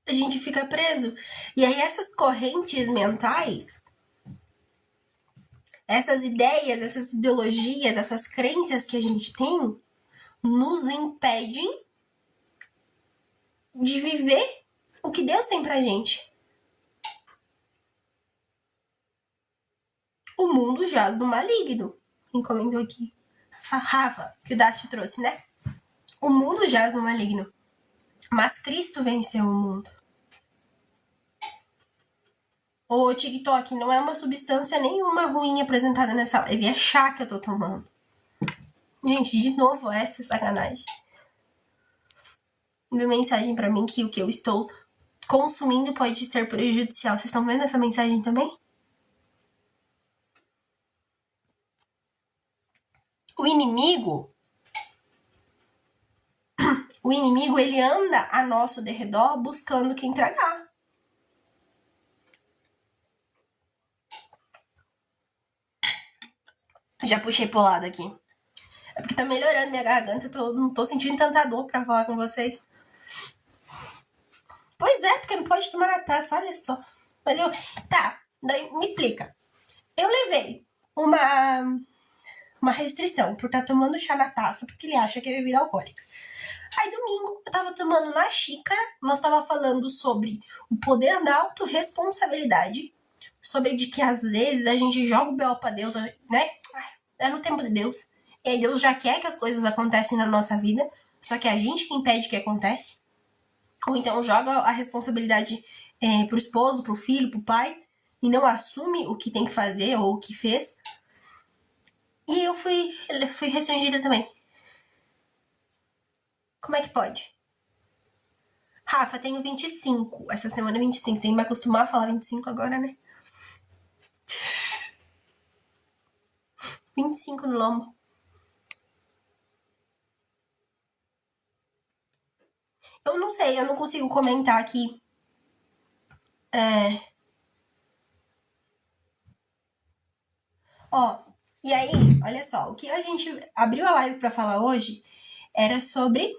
A gente fica preso. E aí essas correntes mentais, essas ideias, essas ideologias, essas crenças que a gente tem, nos impedem de viver o que Deus tem pra gente. O mundo jaz do maligno. Quem comentou aqui? Rafa, que o Dart trouxe, né? O mundo jaz do maligno. Mas Cristo venceu o mundo. O TikTok não é uma substância nenhuma ruim apresentada nessa live. É chá que eu tô tomando. Gente, de novo, essa sacanagem. Uma mensagem pra mim que o que eu estou consumindo pode ser prejudicial. Vocês estão vendo essa mensagem também? O inimigo, ele anda a nosso derredor buscando quem tragar. Já puxei pro lado aqui. É porque tá melhorando minha garganta, não tô sentindo tanta dor pra falar com vocês. Pois é, porque não pode tomar na taça, olha só. Mas eu... Tá, daí me explica. Eu levei uma restrição por estar tomando chá na taça, porque ele acha que é bebida alcoólica. Aí domingo eu tava tomando na xícara, nós tava falando sobre o poder da autorresponsabilidade, sobre de que às vezes a gente joga o B.O. pra Deus, né? É no tempo de Deus. E aí Deus já quer que as coisas acontecem na nossa vida, só que é a gente que impede que aconteça. Ou então joga a responsabilidade pro esposo, pro filho, pro pai, e não assume o que tem que fazer ou o que fez. E eu fui restringida também. Como é que pode? Rafa, tenho 25. Essa semana é 25. Tem que me acostumar a falar 25 agora, né? 25 no lombo. Eu não sei, eu não consigo comentar aqui. Ó, e aí, olha só. O que a gente abriu a live pra falar hoje era sobre...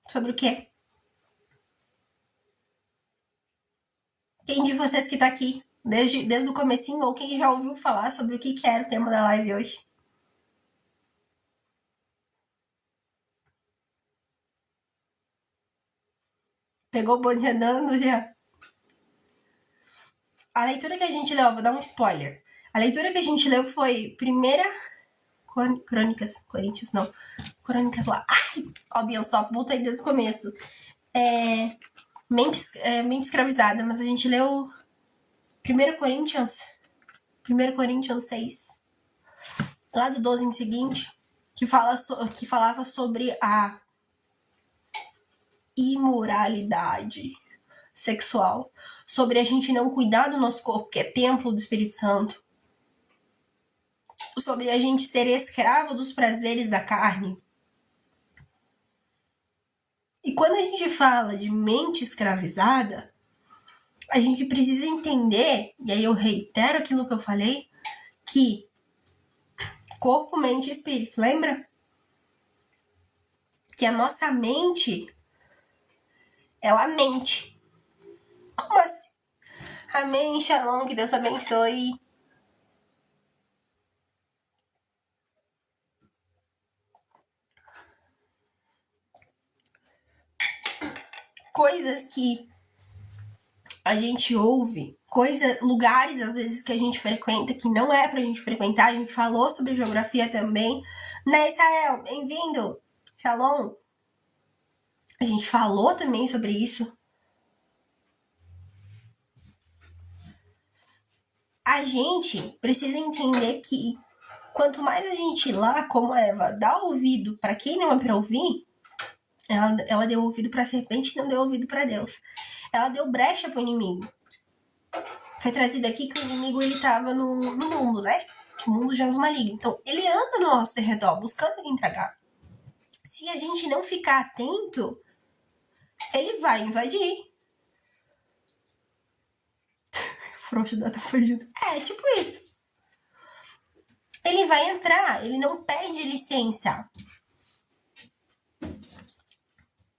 Sobre o quê? Quem de vocês que tá aqui desde o comecinho ou quem já ouviu falar sobre o que era o tema da live hoje? Pegou o bonde andando já? A leitura que a gente leu, vou dar um spoiler. A leitura que a gente leu foi primeira Crônicas, Coríntios, não. Crônicas lá. Ai, ó, Bielstop, voltei desde o começo. Mente escravizada, mas a gente leu 1 Coríntios 6. Lá do 12 em seguinte, que falava sobre a imoralidade sexual, sobre a gente não cuidar do nosso corpo, que é templo do Espírito Santo, sobre a gente ser escravo dos prazeres da carne. E quando a gente fala de mente escravizada, a gente precisa entender, e aí eu reitero aquilo que eu falei, que corpo, mente e espírito, lembra? Que a nossa mente, ela mente. Como assim? Amém, shalom, que Deus abençoe. Coisas que a gente ouve, lugares às vezes que a gente frequenta que não é pra gente frequentar. A gente falou sobre geografia também, né, Israel? Bem-vindo, shalom. A gente falou também sobre isso. A gente precisa entender que quanto mais a gente ir lá, como Eva, dá ouvido para quem não é para ouvir, ela deu ouvido para a serpente e não deu ouvido para Deus. Ela deu brecha para o inimigo. Foi trazido aqui que o inimigo ele estava no mundo, né? Que o mundo já é maligno. Então, ele anda no nosso redor, buscando quem tragar. Se a gente não ficar atento, ele vai invadir. Frouxo da fugindo. É, tipo isso. Ele vai entrar, ele não pede licença.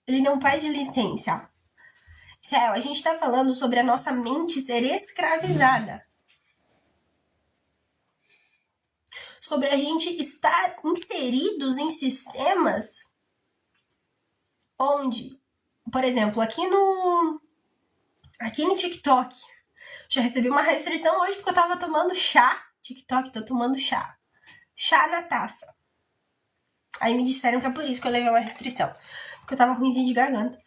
Ele não pede licença. Céu, a gente está falando sobre a nossa mente ser escravizada. Sobre a gente estar inseridos em sistemas onde, por exemplo, aqui no TikTok, já recebi uma restrição hoje porque eu tava tomando chá. TikTok, tô tomando chá. Chá na taça. Aí me disseram que é por isso que eu levei uma restrição. Porque eu tava ruimzinho de garganta.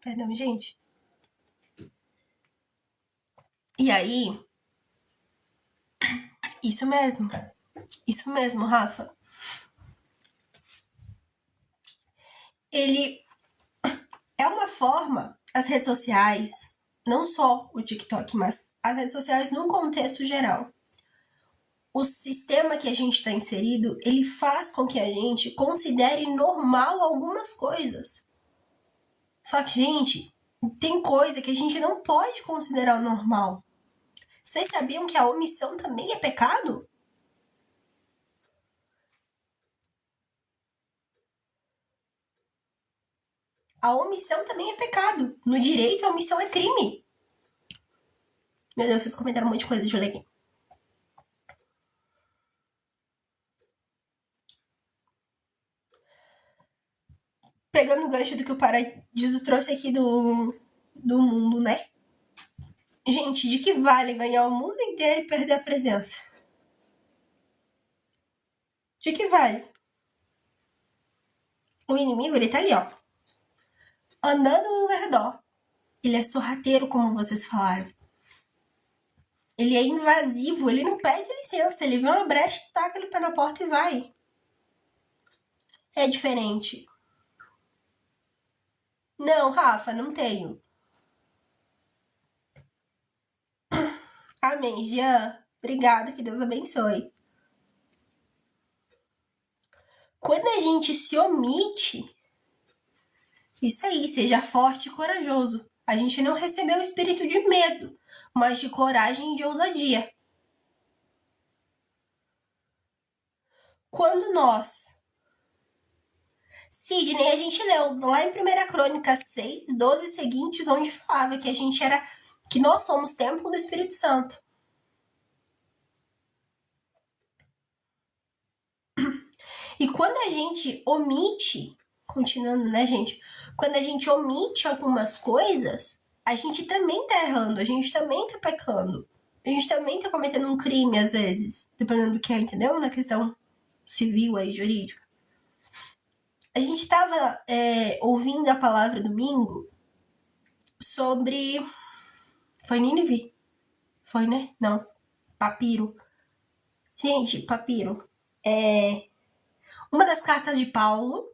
Perdão, gente. E aí... Isso mesmo, Rafa. Ele é uma forma, as redes sociais, não só o TikTok, mas as redes sociais num contexto geral. O sistema que a gente está inserido, ele faz com que a gente considere normal algumas coisas. Só que, gente, tem coisa que a gente não pode considerar normal. Vocês sabiam que a omissão também é pecado? A omissão também é pecado. No direito, a omissão é crime. Meu Deus, vocês comentaram um monte de coisa, deixa eu ler aqui. Pegando o gancho do que o Paradiso trouxe aqui do mundo, né? Gente, de que vale ganhar o mundo inteiro e perder a presença? De que vale? O inimigo, ele tá ali, ó. Andando no redor. Ele é sorrateiro, como vocês falaram. Ele é invasivo, ele não pede licença. Ele vê uma brecha, taca ele pé na porta e vai. É diferente. Não, Rafa, não tenho. Amém, Jean. Obrigada, que Deus abençoe. Quando a gente se omite, isso aí, seja forte e corajoso. A gente não recebeu o espírito de medo, mas de coragem e de ousadia. Quando nós... Sidney, a gente leu lá em 1 Crônicas 6, 12 seguintes, onde falava que a gente era... que nós somos templo do Espírito Santo. E quando a gente omite, continuando, né, gente? Quando a gente omite algumas coisas, a gente também tá errando, a gente também tá pecando. A gente também tá cometendo um crime, às vezes, dependendo do que é, entendeu? Na questão civil aí, jurídica. A gente tava ouvindo a palavra domingo sobre... Foi Nínive? Foi, né? Não. Papiro. Gente, papiro. Uma das cartas de Paulo.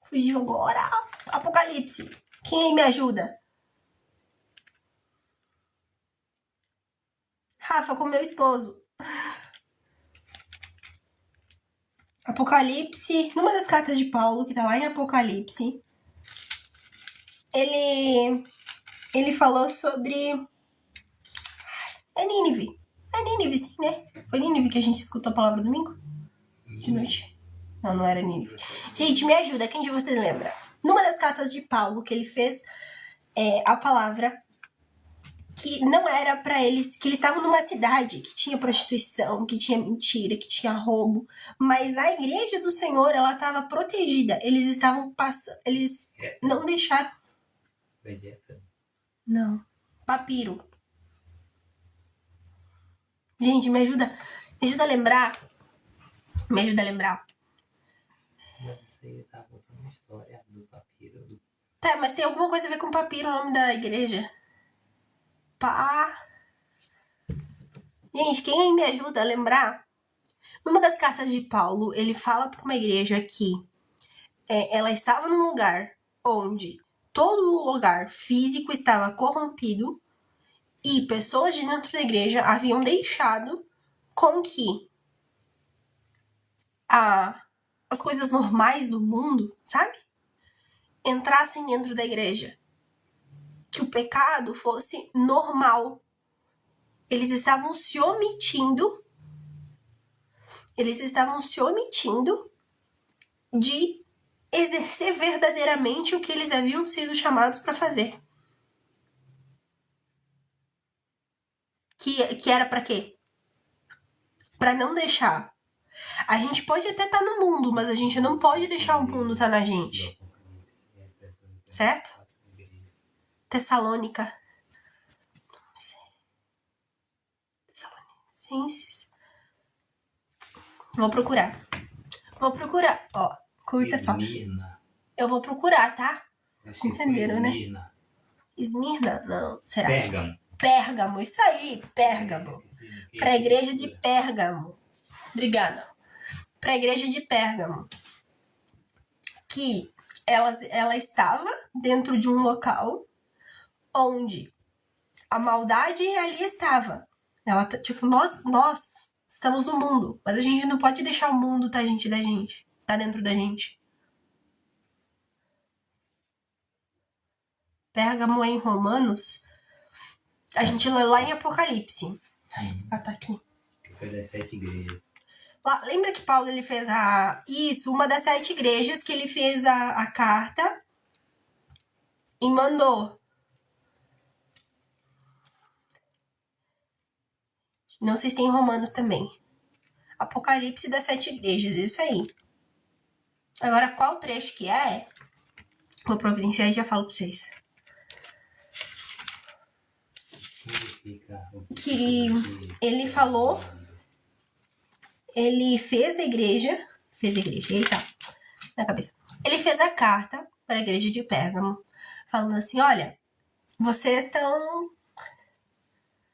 Fugiu agora. Apocalipse. Quem aí me ajuda? Rafa, com meu esposo. Apocalipse, numa das cartas de Paulo, que tá lá em Apocalipse, ele falou sobre... É Nínive. É Nínive, sim, né? Foi Nínive que a gente escutou a palavra domingo? De noite. Não, não era Nínive. Gente, me ajuda, quem de vocês lembra? Numa das cartas de Paulo, que ele fez a palavra que não era pra eles, que eles estavam numa cidade que tinha prostituição, que tinha mentira, que tinha roubo, mas a igreja do Senhor, ela estava protegida. Eles estavam passando, eles não deixaram. Não. Papiro. Gente, me ajuda a lembrar. Me ajuda a lembrar. Isso aí tá contando uma história do papiro. Tá, mas tem alguma coisa a ver com papiro, o nome da igreja? Gente, quem me ajuda a lembrar? Numa das cartas de Paulo, ele fala para uma igreja que ela estava num lugar onde todo o lugar físico estava corrompido e pessoas de dentro da igreja haviam deixado com que as coisas normais do mundo, sabe? Entrassem dentro da igreja. Que o pecado fosse normal. Eles estavam se omitindo de exercer verdadeiramente o que eles haviam sido chamados para fazer. Que era para quê? Para não deixar. A gente pode até estar no mundo, mas a gente não pode deixar o mundo estar na gente. Certo? Tessalônica. Tessalonicenses. Vou procurar. Ó, curta só. Eu vou procurar, tá? Vocês entenderam, né? Esmirna? Não. Será? Pérgamo, isso aí, Pérgamo. Para a igreja de Pérgamo. Obrigada. Para a igreja de Pérgamo. Que ela estava dentro de um local onde a maldade ali estava. Ela tá, tipo, nós estamos no mundo, mas a gente não pode deixar o mundo tá dentro da gente. Pérgamo é em Romanos. A gente lê lá em Apocalipse. Tá aqui. Que foi das 7 igrejas. Lá, lembra que Paulo ele fez uma das 7 igrejas que ele fez a carta e mandou. Não sei se tem em Romanos também. Apocalipse das 7 igrejas, isso aí. Agora, qual trecho que é? Vou providenciar e já falo pra vocês. Que ele falou, ele fez a igreja, eita, na cabeça. Ele fez a carta para a igreja de Pérgamo, falando assim, olha, vocês estão...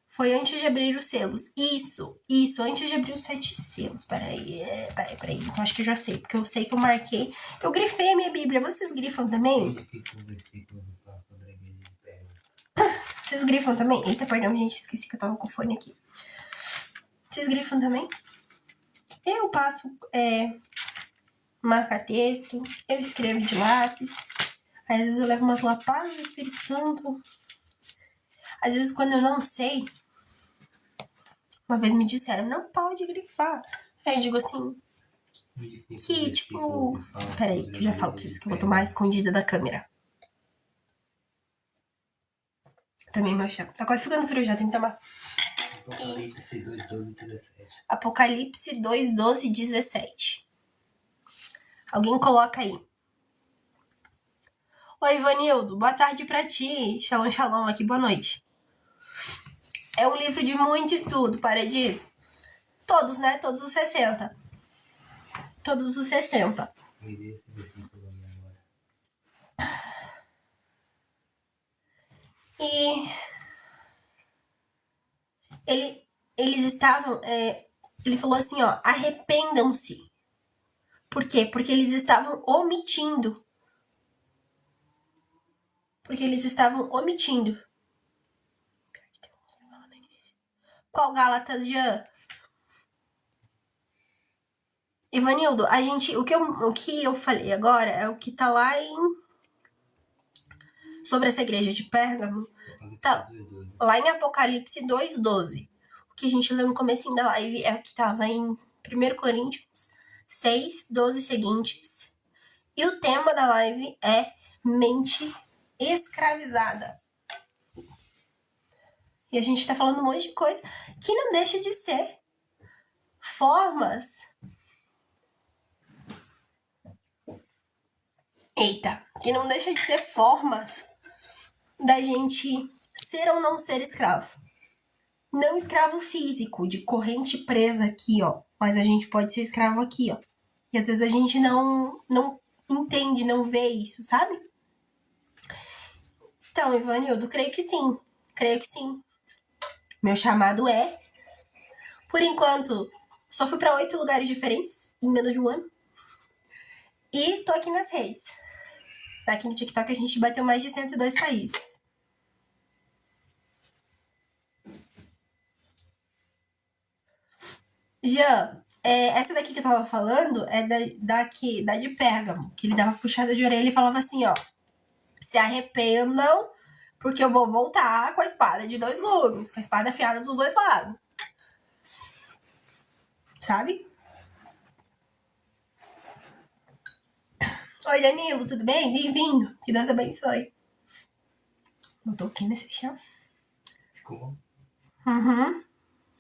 Foi antes de abrir os selos. Isso, antes de abrir os 7 selos. Peraí. Então acho que eu já sei, porque eu sei que eu marquei. Eu grifei a minha Bíblia. Vocês grifam também? Vocês grifam também? Eita, perdão, gente, esqueci que eu tava com o fone aqui. Vocês grifam também? Eu passo marca-texto, eu escrevo de lápis. Às vezes eu levo umas lapadas do Espírito Santo. Às vezes quando eu não sei, uma vez me disseram, não pode grifar. Aí eu digo assim, que tipo... Peraí, que eu já falo pra vocês que eu vou tomar escondida da câmera. Também meu chá. Tá quase ficando frio já, tem que tomar. Apocalipse 2, 12, 17. Apocalipse 2, 12, 17. Alguém coloca aí. Oi, Ivanildo. Boa tarde pra ti. Shalom, shalom. Aqui, boa noite. É um livro de muito estudo, para disso. Todos, né? Todos os 60. Todos os 60. E eles estavam... ele falou assim, ó, arrependam-se. Por quê? Porque eles estavam omitindo. Qual Gálatas, Jean? Ivanildo, o que eu falei agora é o que tá lá sobre essa igreja de Pérgamo. Tá lá em Apocalipse 2:12. O que a gente leu no comecinho da live é o que tava em 1 Coríntios 6:12 seguintes. E o tema da live é mente escravizada. E a gente tá falando um monte de coisa que não deixa de ser formas. Que não deixa de ser formas da gente ser ou não ser escravo. Não escravo físico, de corrente presa aqui, ó. Mas a gente pode ser escravo aqui, ó. E às vezes a gente não entende, não vê isso, sabe? Então, Ivanildo, creio que sim. Meu chamado é... Por enquanto, só fui pra 8 lugares diferentes em menos de um ano. E tô aqui nas redes. Aqui no TikTok a gente bateu mais de 102 países. Jean, essa daqui que eu tava falando é da de Pérgamo, que ele dava puxada de orelha e falava assim, ó: se arrependam, porque eu vou voltar com a espada de 2 gumes, com a espada afiada dos 2 lados. Sabe? Oi, Danilo, tudo bem? Bem-vindo. Que Deus abençoe. Botou o que nesse chão? Ficou?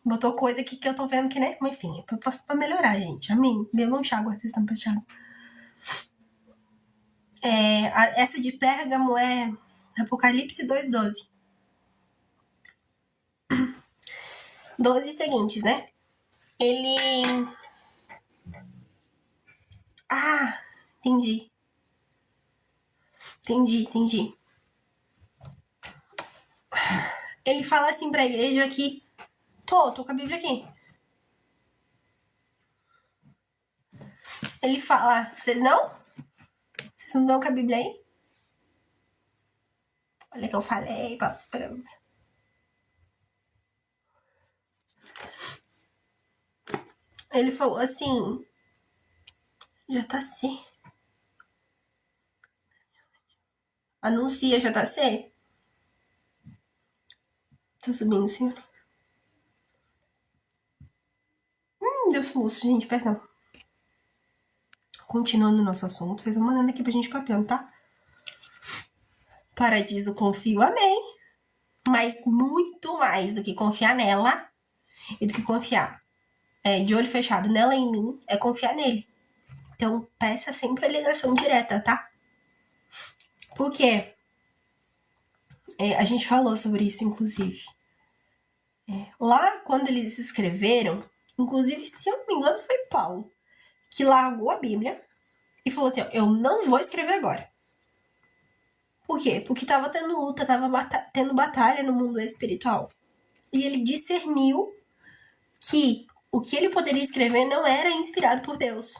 Botou coisa aqui que eu tô vendo que, né? Mas enfim, é pra melhorar, gente. Amém. Bebam chá, agora vocês estão prateados. Essa de Pérgamo é Apocalipse 2:12. 12 seguintes, né? Ele... entendi. Ele fala assim pra igreja que... Tô com a Bíblia aqui. Ele fala... Vocês não? Vocês não estão com a Bíblia aí? Olha que eu falei. Posso pegar a Bíblia? Ele falou assim... JC. Anuncia, JC. Tô subindo, senhor. Deu soluço, gente, perdão. Continuando o nosso assunto, vocês vão mandando aqui pra gente papiando, tá? Paradiso, confio, amém. Mas muito mais do que confiar nela e do que confiar de olho fechado nela e em mim, é confiar nele. Então, peça sempre a ligação direta, tá? Por quê? A gente falou sobre isso, inclusive. Lá, quando eles escreveram, inclusive, se eu não me engano, foi Paulo, que largou a Bíblia e falou assim, ó, eu não vou escrever agora. Por quê? Porque tava tendo luta, tava tendo batalha no mundo espiritual. E ele discerniu que o que ele poderia escrever não era inspirado por Deus.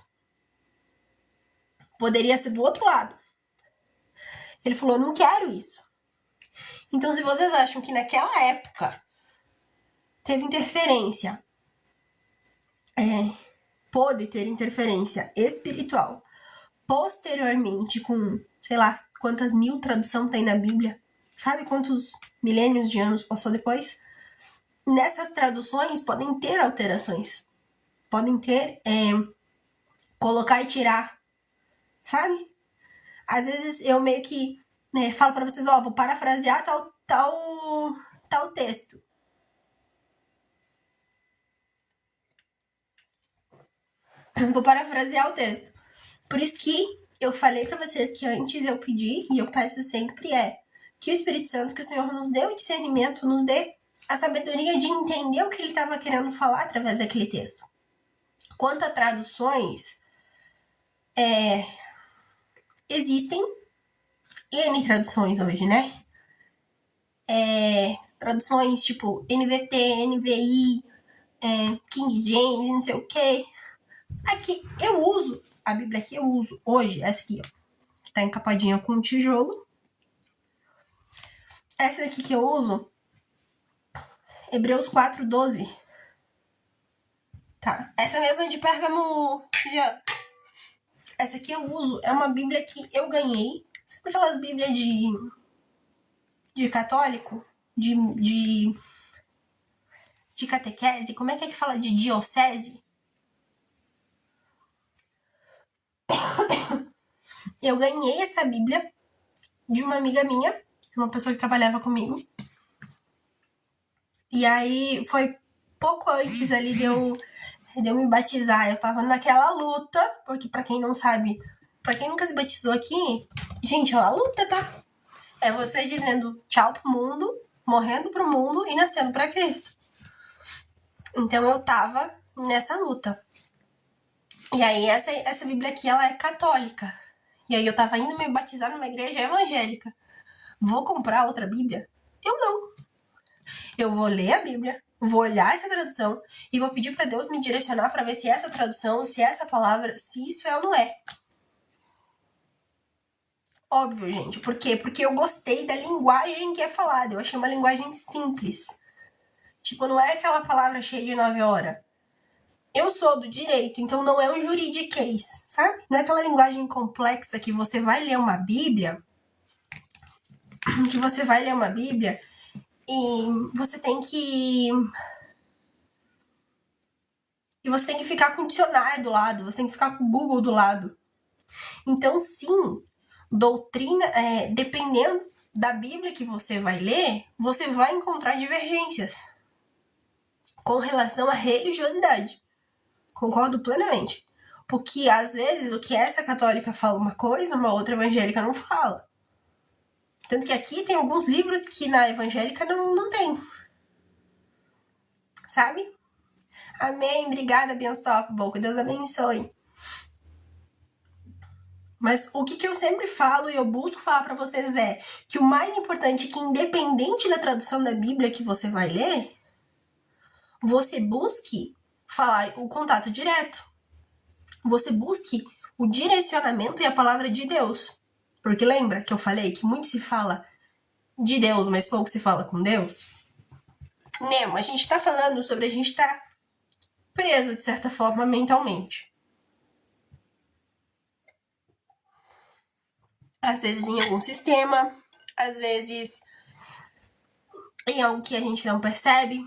Poderia ser do outro lado. Ele falou, eu não quero isso. Então, se vocês acham que naquela época teve interferência, pôde ter interferência espiritual, posteriormente com, sei lá, quantas mil traduções tem na Bíblia, sabe quantos milênios de anos passou depois? Nessas traduções podem ter alterações, podem ter colocar e tirar, sabe? Às vezes eu meio que falo pra vocês, ó, vou parafrasear tal texto. Vou parafrasear o texto. Por isso que eu falei pra vocês que antes eu pedi, e eu peço sempre, que o Espírito Santo, que o Senhor nos dê o discernimento, nos dê a sabedoria de entender o que ele estava querendo falar através daquele texto. Quanto a traduções, existem N traduções hoje, né? Traduções tipo NVT, NVI, King James, não sei o quê. Aqui, eu uso, a Bíblia aqui eu uso hoje, essa aqui, ó, que tá encapadinha com tijolo. Essa daqui que eu uso Hebreus 4:12. Tá. Essa mesma de Pérgamo, essa aqui eu uso. É uma Bíblia que eu ganhei. Sabe aquelas Bíblias de católico? De catequese? Como é que fala? De diocese? Eu ganhei essa Bíblia de uma amiga minha, de uma pessoa que trabalhava comigo. E aí foi pouco antes ali de eu me batizar. Eu tava naquela luta, porque pra quem não sabe, pra quem nunca se batizou aqui, gente, é uma luta, tá? É você dizendo tchau pro mundo, morrendo pro mundo e nascendo pra Cristo. Então eu tava nessa luta. E aí essa Bíblia aqui, ela é católica. E aí eu tava indo me batizar numa igreja evangélica. Vou comprar outra Bíblia? Eu não. Eu vou ler a Bíblia, vou olhar essa tradução e vou pedir pra Deus me direcionar pra ver se essa tradução, se essa palavra, se isso é ou não é. Óbvio, gente. Por quê? Porque eu gostei da linguagem que é falada. Eu achei uma linguagem simples. Tipo, não é aquela palavra cheia de 9 horas. Eu sou do direito, então não é um juridiquês, sabe? Não é aquela linguagem complexa que você vai ler uma Bíblia, e você tem que ficar com o dicionário do lado, você tem que ficar com o Google do lado. Então, sim, doutrina, dependendo da Bíblia que você vai ler, você vai encontrar divergências com relação à religiosidade. Concordo plenamente. Porque, às vezes, o que essa católica fala uma coisa, uma outra evangélica não fala. Tanto que aqui tem alguns livros que na evangélica não tem. Sabe? Amém. Obrigada, Bianstop. Que Deus abençoe. Mas o que eu sempre falo e eu busco falar pra vocês é que o mais importante é que, independente da tradução da Bíblia que você vai ler, você busque falar o contato direto. Você busque o direcionamento e a palavra de Deus. Porque lembra que eu falei que muito se fala de Deus, mas pouco se fala com Deus? Não, a gente tá falando sobre a gente tá preso, de certa forma, mentalmente. Às vezes em algum sistema, às vezes em algo que a gente não percebe.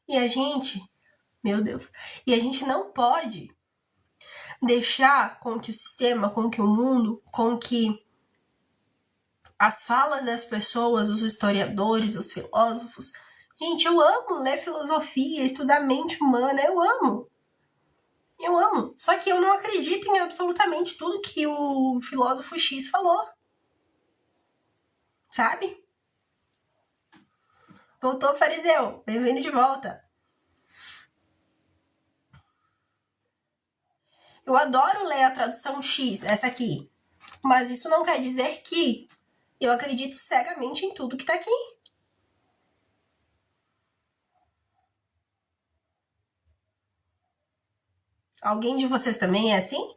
E a gente, meu Deus, e a gente não pode deixar com que o sistema, com que o mundo, com que as falas das pessoas, os historiadores, os filósofos. Gente, eu amo ler filosofia, estudar mente humana, eu amo. Eu amo. Só que eu não acredito em absolutamente tudo que o filósofo X falou. Sabe? Voltou, fariseu. Bem-vindo de volta. Eu adoro ler a tradução X, essa aqui. Mas isso não quer dizer que eu acredito cegamente em tudo que tá aqui. Alguém de vocês também é assim?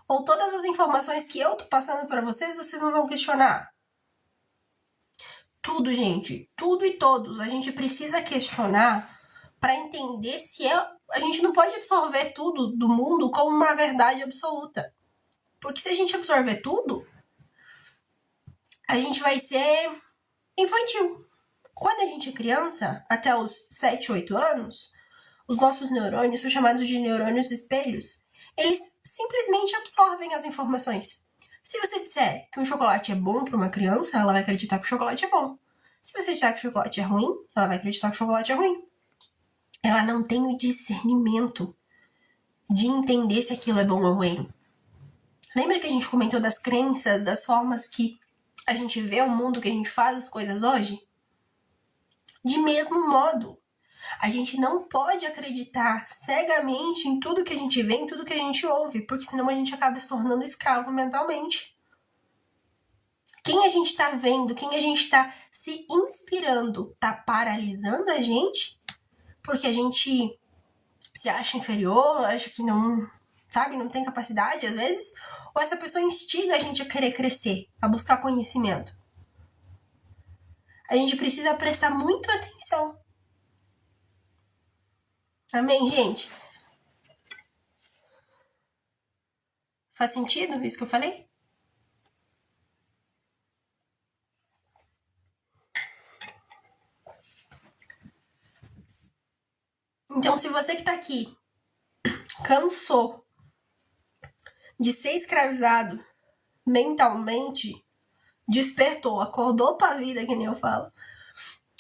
Ou todas as informações que eu tô passando para vocês, vocês não vão questionar? Tudo, gente. Tudo e todos. A gente precisa questionar para entender se a gente não pode absorver tudo do mundo como uma verdade absoluta. Porque se a gente absorver tudo, a gente vai ser infantil. Quando a gente é criança, até os 7, 8 anos, os nossos neurônios são chamados de neurônios espelhos. Eles simplesmente absorvem as informações. Se você disser que um chocolate é bom para uma criança, ela vai acreditar que o chocolate é bom. Se você disser que o chocolate é ruim, ela vai acreditar que o chocolate é ruim. Ela não tem o discernimento de entender se aquilo é bom ou ruim. Lembra que a gente comentou das crenças, das formas que a gente vê o mundo, que a gente faz as coisas hoje? De mesmo modo, a gente não pode acreditar cegamente em tudo que a gente vê, em tudo que a gente ouve, porque senão a gente acaba se tornando escravo mentalmente. Quem a gente está vendo, quem a gente está se inspirando, está paralisando a gente, porque a gente se acha inferior, acha que não, sabe, não tem capacidade às vezes, ou essa pessoa instiga a gente a querer crescer, a buscar conhecimento. A gente precisa prestar muito atenção. Amém, gente? Faz sentido isso que eu falei? Então, se você que tá aqui cansou de ser escravizado mentalmente, despertou, acordou pra vida, que nem eu falo.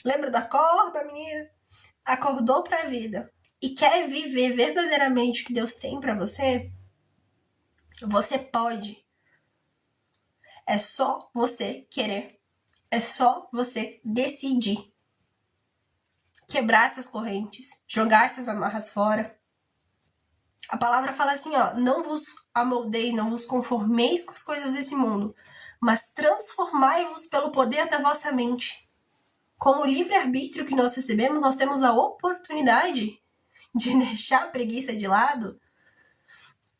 Lembra do acorda, menina? Acordou pra vida e quer viver verdadeiramente o que Deus tem pra você, você pode. É só você querer. É só você decidir. Quebrar essas correntes, jogar essas amarras fora. A palavra fala assim, ó, não vos amoldeis, não vos conformeis com as coisas desse mundo, mas transformai-vos pelo poder da vossa mente. Com o livre-arbítrio que nós recebemos, nós temos a oportunidade de deixar a preguiça de lado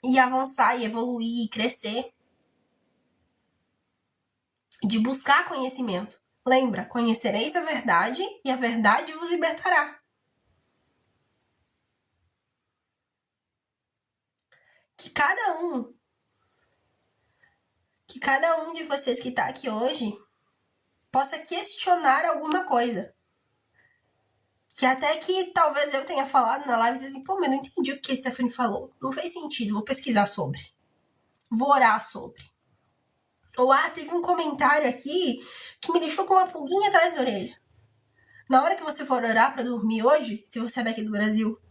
e avançar, e evoluir, e crescer. De buscar conhecimento. Lembra, conhecereis a verdade e a verdade vos libertará. Que cada um de vocês que está aqui hoje possa questionar alguma coisa. Que até que talvez eu tenha falado na live e dizer assim, pô, mas eu não entendi o que a Stephanie falou. Não fez sentido, vou pesquisar sobre. Vou orar sobre. Ou, teve um comentário aqui que me deixou com uma pulguinha atrás da orelha. Na hora que você for orar para dormir hoje, se você é daqui do Brasil,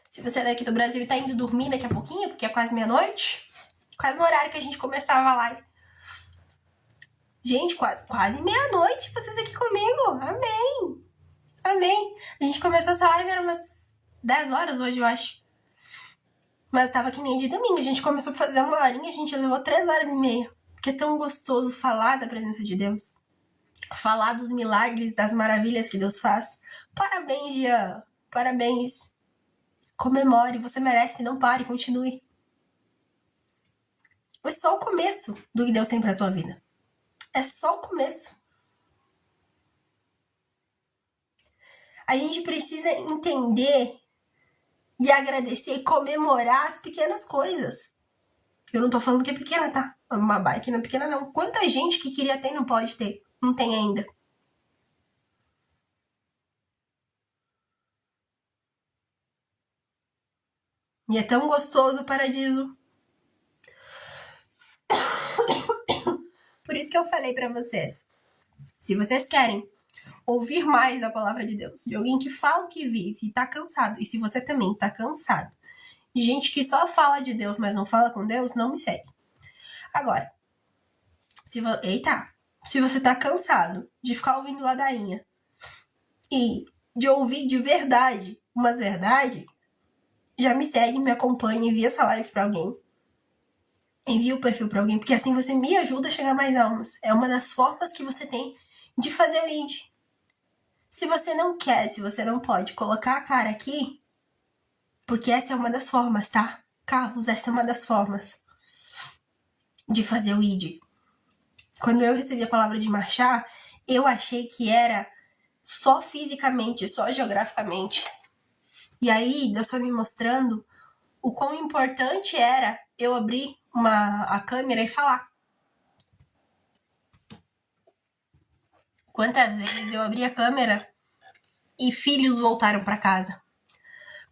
se você é daqui do Brasil e tá indo dormir daqui a pouquinho, porque é quase meia-noite, quase no horário que a gente começava a live. Gente, quase meia-noite vocês aqui comigo. Amém. Amém. A gente começou essa live, era umas 10 horas hoje, eu acho. Mas tava que nem de domingo. A gente começou a fazer uma horinha, a gente levou 3 horas e meia. Porque é tão gostoso falar da presença de Deus. Falar dos milagres, das maravilhas que Deus faz. Parabéns, Jean. Parabéns. Comemore, você merece, não pare, continue. É só o começo do que Deus tem pra tua vida. É só o começo. A gente precisa entender e agradecer e comemorar as pequenas coisas. Eu não tô falando que é pequena, tá? Uma bike não é pequena, não. Quanta gente que queria ter e não pode ter? Não tem ainda. E é tão gostoso o paradiso. Por isso que eu falei pra vocês. Se vocês querem ouvir mais a palavra de Deus, de alguém que fala o que vive e tá cansado, e se você também tá cansado, de gente que só fala de Deus, mas não fala com Deus, não me segue. Agora, se você tá cansado de ficar ouvindo ladainha e de ouvir de verdade umas verdades, já me segue, me acompanha, envia essa live pra alguém. Envia o perfil pra alguém, porque assim você me ajuda a chegar a mais almas. É uma das formas que você tem de fazer o ID. Se você não quer, se você não pode colocar a cara aqui, porque essa é uma das formas, tá? Carlos, essa é uma das formas de fazer o ID. Quando eu recebi a palavra de marchar, eu achei que era só fisicamente, só geograficamente. E aí, Deus foi me mostrando o quão importante era eu abrir a câmera e falar. Quantas vezes eu abri a câmera e filhos voltaram para casa?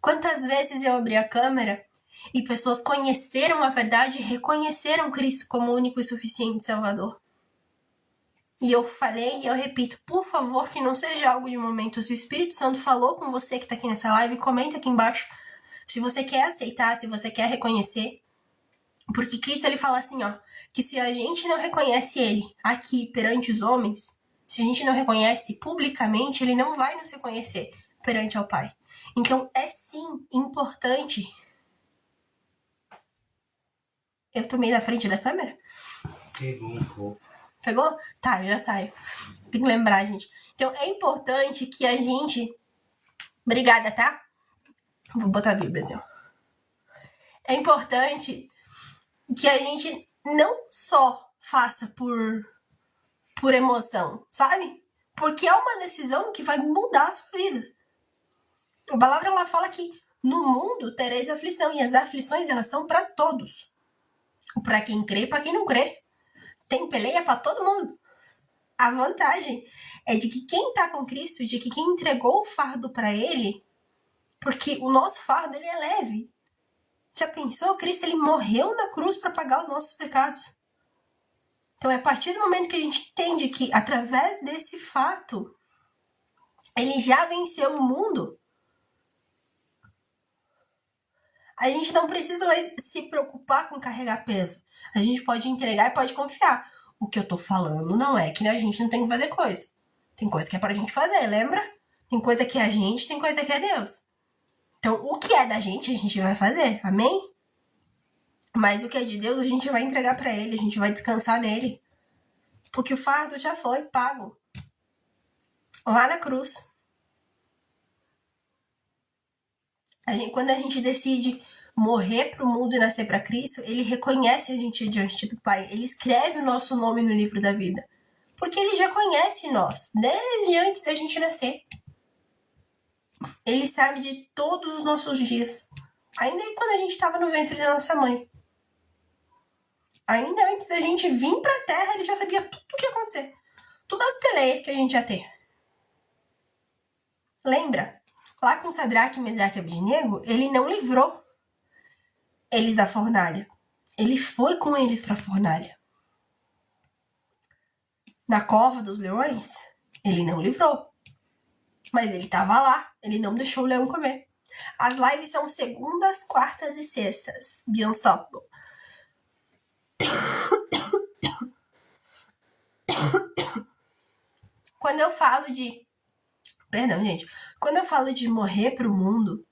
Quantas vezes eu abri a câmera e pessoas conheceram a verdade e reconheceram Cristo como único e suficiente Salvador? E eu falei e eu repito, por favor, que não seja algo de momento. Se o Espírito Santo falou com você que tá aqui nessa live, comenta aqui embaixo se você quer aceitar, se você quer reconhecer. Porque Cristo, ele fala assim, ó, que se a gente não reconhece ele aqui perante os homens, se a gente não reconhece publicamente, ele não vai nos reconhecer perante ao Pai. Então, é sim importante. Eu tomei na frente da câmera? Pegou um pouco. Pegou? Tá, eu já saio. Tem que lembrar, gente. Então, é importante que a gente... Obrigada, tá? Vou botar a vírgula assim, ó. É importante que a gente não só faça por por emoção, sabe? Porque é uma decisão que vai mudar a sua vida. A palavra ela fala que no mundo tereis aflição, e as aflições elas são para todos. Para quem crê e para quem não crê. Tem peleia para todo mundo. A vantagem é de que quem tá com Cristo, de que quem entregou o fardo para ele, porque o nosso fardo ele é leve. Já pensou? Cristo ele morreu na cruz para pagar os nossos pecados. Então é a partir do momento que a gente entende que através desse fato ele já venceu o mundo, a gente não precisa mais se preocupar com carregar peso. A gente pode entregar e pode confiar. O que eu tô falando não é que a gente não tem que fazer coisa. Tem coisa que é pra gente fazer, lembra? Tem coisa que é a gente, tem coisa que é Deus. Então, o que é da gente, a gente vai fazer, amém? Mas o que é de Deus, a gente vai entregar pra Ele, a gente vai descansar nele. Porque o fardo já foi pago. Lá na cruz. Quando a gente decide morrer pro mundo e nascer para Cristo, ele reconhece a gente diante do Pai. Ele escreve o nosso nome no livro da vida. Porque ele já conhece nós, desde antes da gente nascer. Ele sabe de todos os nossos dias. Ainda quando a gente estava no ventre da nossa mãe. Ainda antes da gente vir pra Terra, ele já sabia tudo o que ia acontecer. Todas as peleias que a gente ia ter. Lembra? Lá com Sadraque, Mesaque e Abednego, ele não livrou eles da fornalha. Ele foi com eles pra fornalha. Na cova dos leões, ele não livrou. Mas ele tava lá, ele não deixou o leão comer. As lives são segundas, quartas e sextas. Be Unstoppable. Quando eu falo de... Perdão, gente. Quando eu falo de morrer pro mundo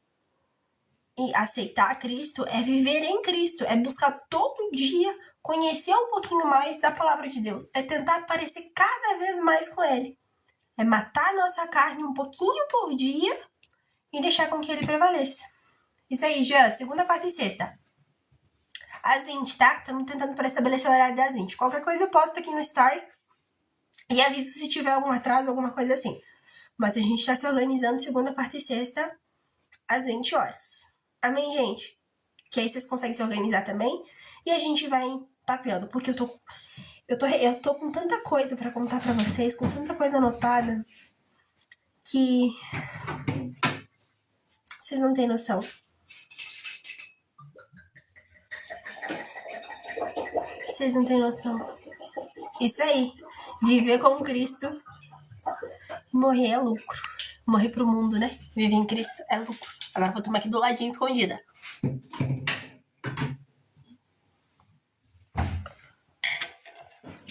e aceitar Cristo, é viver em Cristo. É buscar todo dia conhecer um pouquinho mais da palavra de Deus. É tentar parecer cada vez mais com Ele. É matar a nossa carne um pouquinho por dia e deixar com que Ele prevaleça. Isso aí, Jean. Segunda, quarta e sexta. Às 20, tá? Estamos tentando para estabelecer o horário das 20. Qualquer coisa eu posto aqui no Story e aviso se tiver algum atraso, alguma coisa assim. Mas a gente tá se organizando segunda, quarta e sexta às 20 horas. Amém, gente? Que aí vocês conseguem se organizar também. E a gente vai papeando. Porque eu tô com tanta coisa pra contar pra vocês, com tanta coisa anotada, que vocês não têm noção. Vocês não têm noção. Isso aí. Viver com Cristo, morrer é lucro. Morrer pro mundo, né? Viver em Cristo é lucro. Agora vou tomar aqui do ladinho, escondida.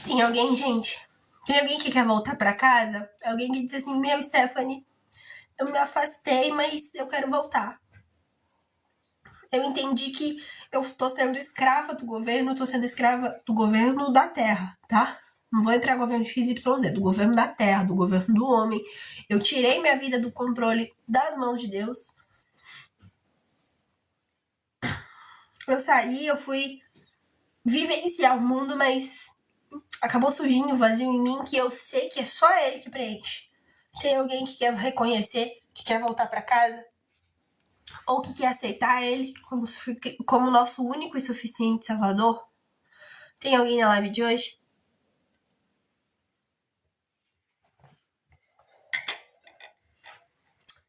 Tem alguém, gente? Tem alguém que quer voltar pra casa? Alguém que diz assim, meu, Stephanie, eu me afastei, mas eu quero voltar. Eu entendi que eu tô sendo escrava do governo, tô sendo escrava do governo da terra, tá? Não vou entrar no governo XYZ, do governo da terra, do governo do homem. Eu tirei minha vida do controle das mãos de Deus. Eu saí, eu fui vivenciar o mundo, mas acabou surgindo um vazio em mim que eu sei que é só Ele que preenche. Tem alguém que quer reconhecer, que quer voltar pra casa? Ou que quer aceitar Ele como nosso único e suficiente Salvador? Tem alguém na live de hoje?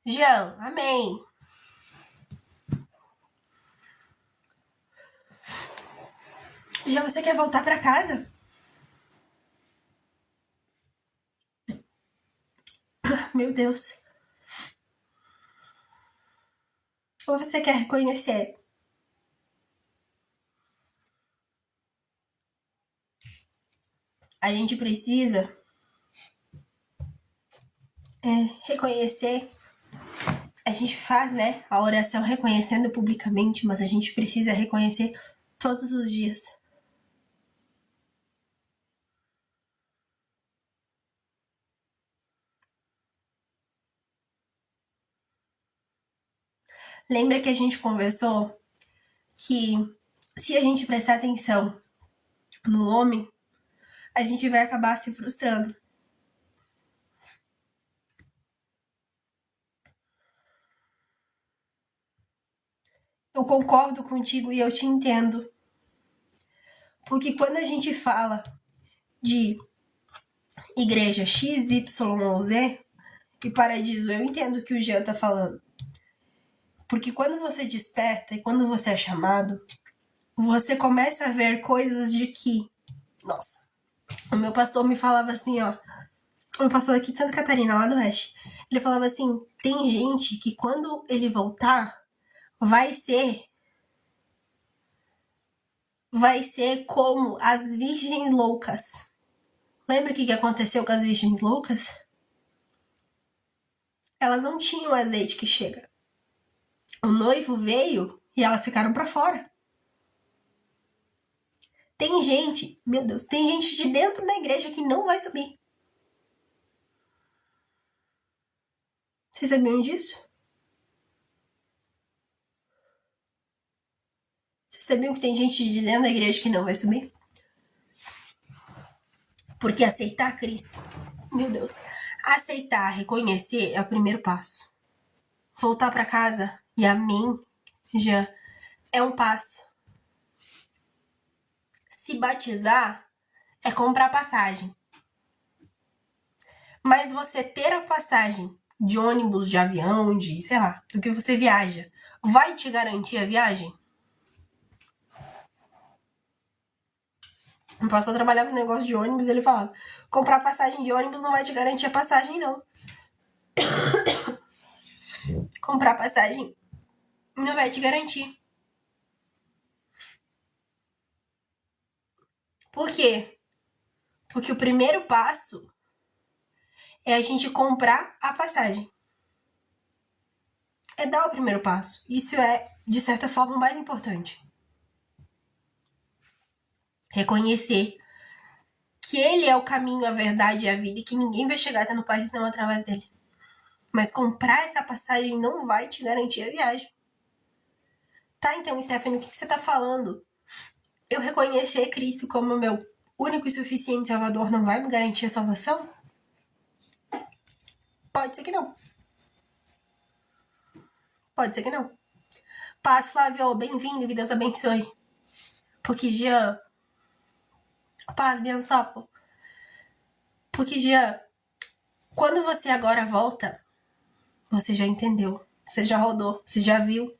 Jean, amém. Jean, você quer voltar pra casa? Meu Deus. Ou você quer reconhecer? A gente precisa reconhecer. A gente faz, né, a oração reconhecendo publicamente, mas a gente precisa reconhecer todos os dias. Lembra que a gente conversou que se a gente prestar atenção no homem, a gente vai acabar se frustrando. Eu concordo contigo e eu te entendo. Porque quando a gente fala de igreja XYZ e paradiso, eu entendo o que o Jean tá falando. Porque quando você desperta e quando você é chamado, você começa a ver coisas de que... Nossa, o meu pastor me falava assim, ó. O meu pastor aqui de Santa Catarina, lá do Oeste. Ele falava assim, tem gente que quando ele voltar, vai ser como as virgens loucas. Lembra o que aconteceu com as virgens loucas? Elas não tinham o azeite que chega. O noivo veio e elas ficaram pra fora. Tem gente, meu Deus, tem gente de dentro da igreja que não vai subir. Vocês sabiam disso? Vocês sabiam que tem gente de dentro da igreja que não vai subir? Porque aceitar Cristo, meu Deus, aceitar, reconhecer é o primeiro passo. Voltar para casa e amém já é um passo. Se batizar é comprar passagem. Mas você ter a passagem de ônibus, de avião, de, sei lá, do que você viaja, vai te garantir a viagem? Um pastor trabalhava no negócio de ônibus e ele falava, comprar passagem de ônibus não vai te garantir a passagem, não. Comprar passagem não vai te garantir. Por quê? Porque o primeiro passo é a gente comprar a passagem. É dar o primeiro passo. Isso é, de certa forma, o mais importante. Reconhecer que ele é o caminho, a verdade e a vida e que ninguém vai chegar até no Pai senão através dele. Mas comprar essa passagem não vai te garantir a viagem. Tá, então, Stephanie, o que você tá falando? Eu reconhecer Cristo como meu único e suficiente Salvador não vai me garantir a salvação? Pode ser que não. Pode ser que não. Paz, Flávio, bem-vindo, que Deus abençoe. Porque, Jean... Paz, Biansopo. Porque, Jean, quando você agora volta, você já entendeu, você já rodou, você já viu.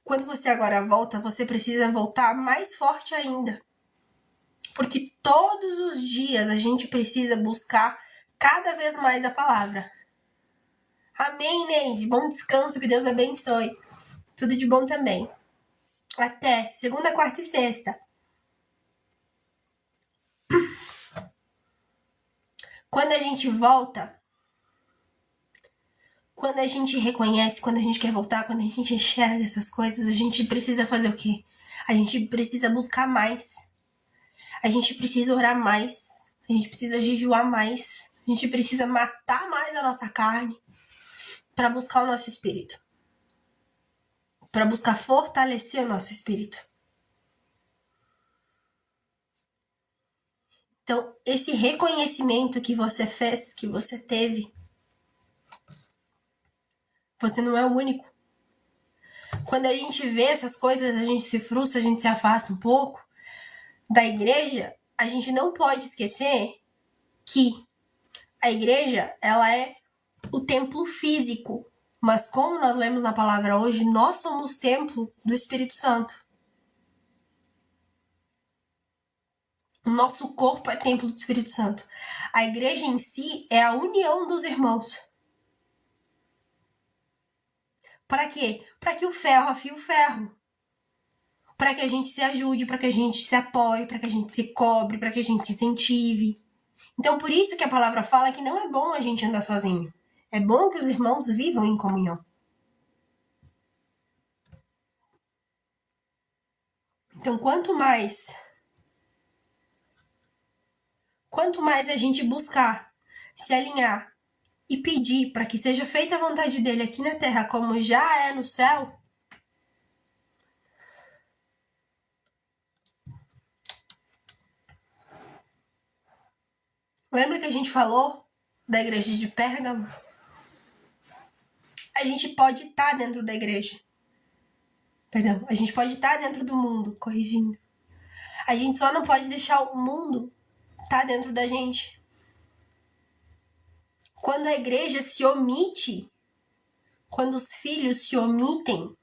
Quando você agora volta, você precisa voltar mais forte ainda. Porque todos os dias a gente precisa buscar cada vez mais a palavra. Amém, Neide. Bom descanso, que Deus abençoe. Tudo de bom também. Até segunda, quarta e sexta. Quando a gente volta, quando a gente reconhece, quando a gente quer voltar, quando a gente enxerga essas coisas, a gente precisa fazer o quê? A gente precisa buscar mais. A gente precisa orar mais. A gente precisa jejuar mais. A gente precisa matar mais a nossa carne para buscar o nosso espírito. Para buscar fortalecer o nosso espírito. Então, esse reconhecimento que você fez, que você teve, você não é o único. Quando a gente vê essas coisas, a gente se frustra, a gente se afasta um pouco da igreja, a gente não pode esquecer que a igreja, ela é o templo físico. Mas como nós lemos na palavra hoje, nós somos templo do Espírito Santo. O nosso corpo é templo do Espírito Santo. A igreja em si é a união dos irmãos. Para quê? Para que o ferro afie o ferro. Para que a gente se ajude, para que a gente se apoie, para que a gente se cobre, para que a gente se incentive. Então, por isso que a palavra fala que não é bom a gente andar sozinho. É bom que os irmãos vivam em comunhão. Então, quanto mais a gente buscar se alinhar e pedir para que seja feita a vontade dele aqui na terra como já é no céu, Lembra que a gente falou da igreja de Pérgamo? A gente pode estar dentro da igreja. Perdão, a gente pode estar dentro do mundo, corrigindo. A gente só não pode deixar o mundo estar dentro da gente. Quando a igreja se omite, quando os filhos se omitem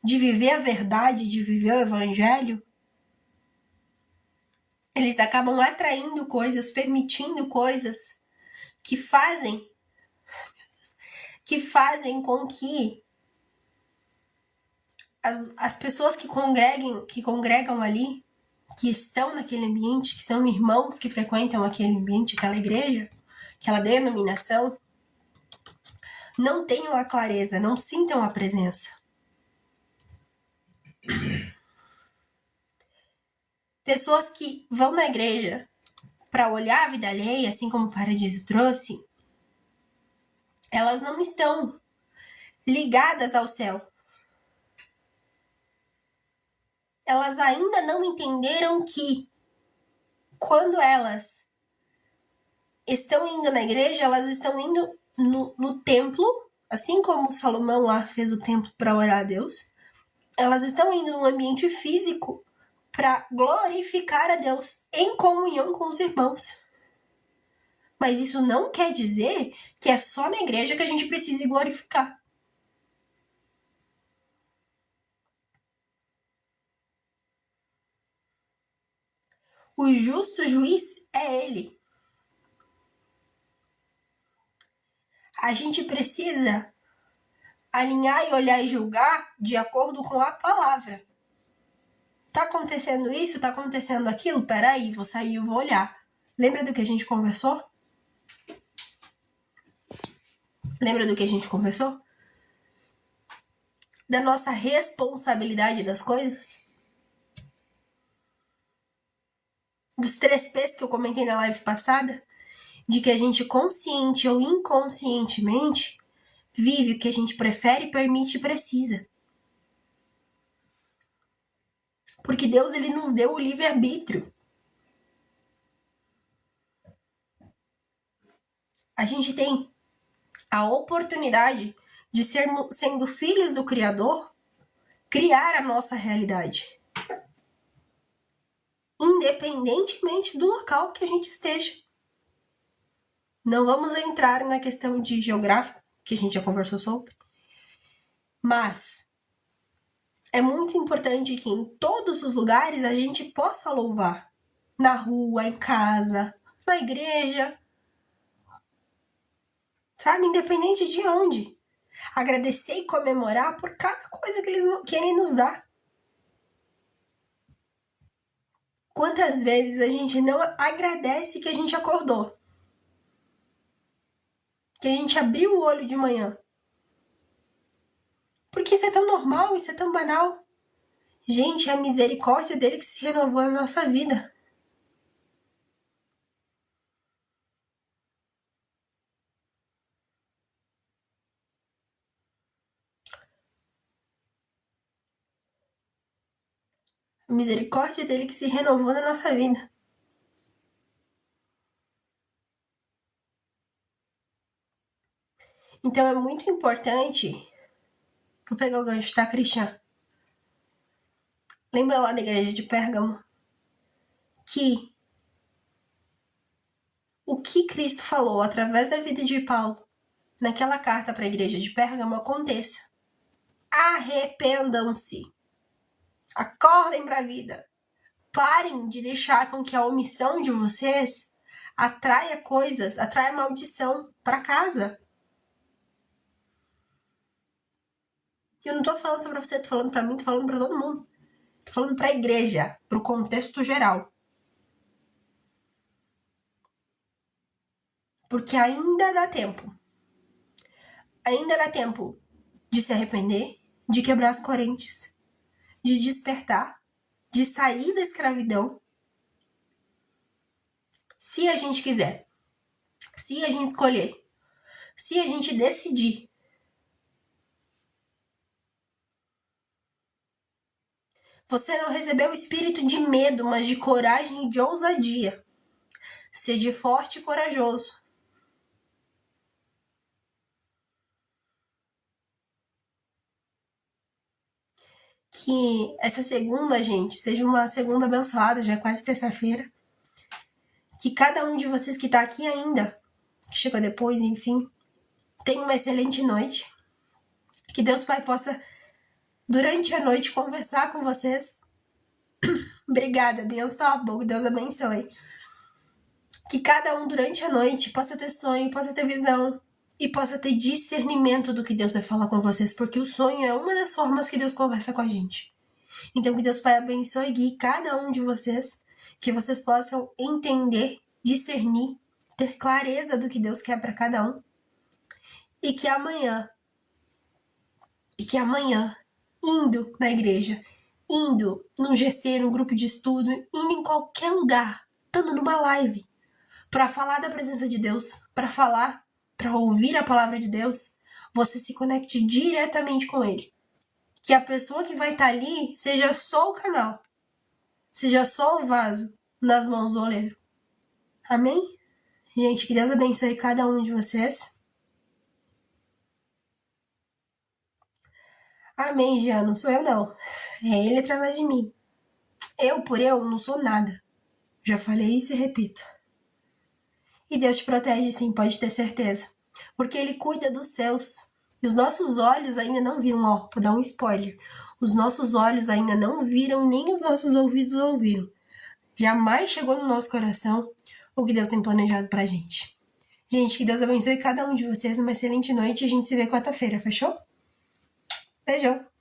de viver a verdade, de viver o evangelho, eles acabam atraindo coisas, permitindo coisas que fazem com que as pessoas que congregam ali, que estão naquele ambiente, que são irmãos que frequentam aquele ambiente, aquela igreja, aquela denominação, não tenham a clareza, não sintam a presença. Pessoas que vão na igreja para olhar a vida alheia, assim como o Paradiso trouxe, elas não estão ligadas ao céu. Elas ainda não entenderam que quando elas estão indo na igreja, elas estão indo no templo, assim como Salomão lá fez o templo para orar a Deus. Elas estão indo num ambiente físico para glorificar a Deus em comunhão com os irmãos. Mas isso não quer dizer que é só na igreja que a gente precisa glorificar. O justo juiz é ele. A gente precisa alinhar e olhar e julgar de acordo com a palavra. Tá acontecendo isso? Tá acontecendo aquilo? Peraí, vou sair e vou olhar. Lembra do que a gente conversou? Da nossa responsabilidade das coisas? Dos 3 P's que eu comentei na live passada? De que a gente, consciente ou inconscientemente, vive o que a gente prefere, permite e precisa. Porque Deus, ele nos deu o livre-arbítrio. A gente tem a oportunidade de sendo filhos do Criador, criar a nossa realidade. Independentemente do local que a gente esteja. Não vamos entrar na questão de geográfico, que a gente já conversou sobre. Mas é muito importante que em todos os lugares a gente possa louvar. Na rua, em casa, na igreja. Sabe? Independente de onde. Agradecer e comemorar por cada coisa que ele nos dá. Quantas vezes a gente não agradece que a gente acordou? Que a gente abriu o olho de manhã? Porque isso é tão normal, isso é tão banal. Gente, é a misericórdia dele que se renovou na nossa vida. A misericórdia dele que se renovou na nossa vida. Então é muito importante. Vou pegar o gancho, tá, Cristian? Lembra lá da igreja de Pérgamo? Que o que Cristo falou através da vida de Paulo naquela carta para a igreja de Pérgamo aconteça. Arrependam-se. Acordem para a vida. Parem de deixar com que a omissão de vocês atraia maldição para casa. Eu não tô falando só pra você, tô falando pra mim, tô falando pra todo mundo. Tô falando pra igreja, pro contexto geral. Porque ainda dá tempo. Ainda dá tempo de se arrepender, de quebrar as correntes, de despertar, de sair da escravidão. Se a gente quiser. Se a gente escolher. Se a gente decidir. Você não recebeu o espírito de medo, mas de coragem e de ousadia. Seja forte e corajoso. Que essa segunda, gente, seja uma segunda abençoada, já é quase terça-feira. Que cada um de vocês que tá aqui ainda, que chegou depois, enfim, tenha uma excelente noite. Que Deus Pai possa, durante a noite, conversar com vocês. Obrigada, Deus tá bom, que Deus abençoe. Que cada um, durante a noite, possa ter sonho, possa ter visão e possa ter discernimento do que Deus vai falar com vocês, porque o sonho é uma das formas que Deus conversa com a gente. Então, que Deus Pai abençoe e guie cada um de vocês, que vocês possam entender, discernir, ter clareza do que Deus quer para cada um. E que amanhã, indo na igreja, indo num GC, num grupo de estudo, indo em qualquer lugar, estando numa live, para falar da presença de Deus, para ouvir a palavra de Deus, você se conecte diretamente com Ele. Que a pessoa que vai estar ali seja só o canal, seja só o vaso nas mãos do oleiro. Amém? Gente, que Deus abençoe cada um de vocês. Amém, Jean. Não sou eu, não. É Ele através de mim. Eu, por eu, não sou nada. Já falei isso e repito. E Deus te protege, sim, pode ter certeza. Porque Ele cuida dos céus. E os nossos olhos ainda não viram, ó, vou dar um spoiler. Os nossos olhos ainda não viram, nem os nossos ouvidos ouviram. Jamais chegou no nosso coração o que Deus tem planejado pra gente. Gente, que Deus abençoe cada um de vocês. Uma excelente noite e a gente se vê quarta-feira, fechou? Beijão!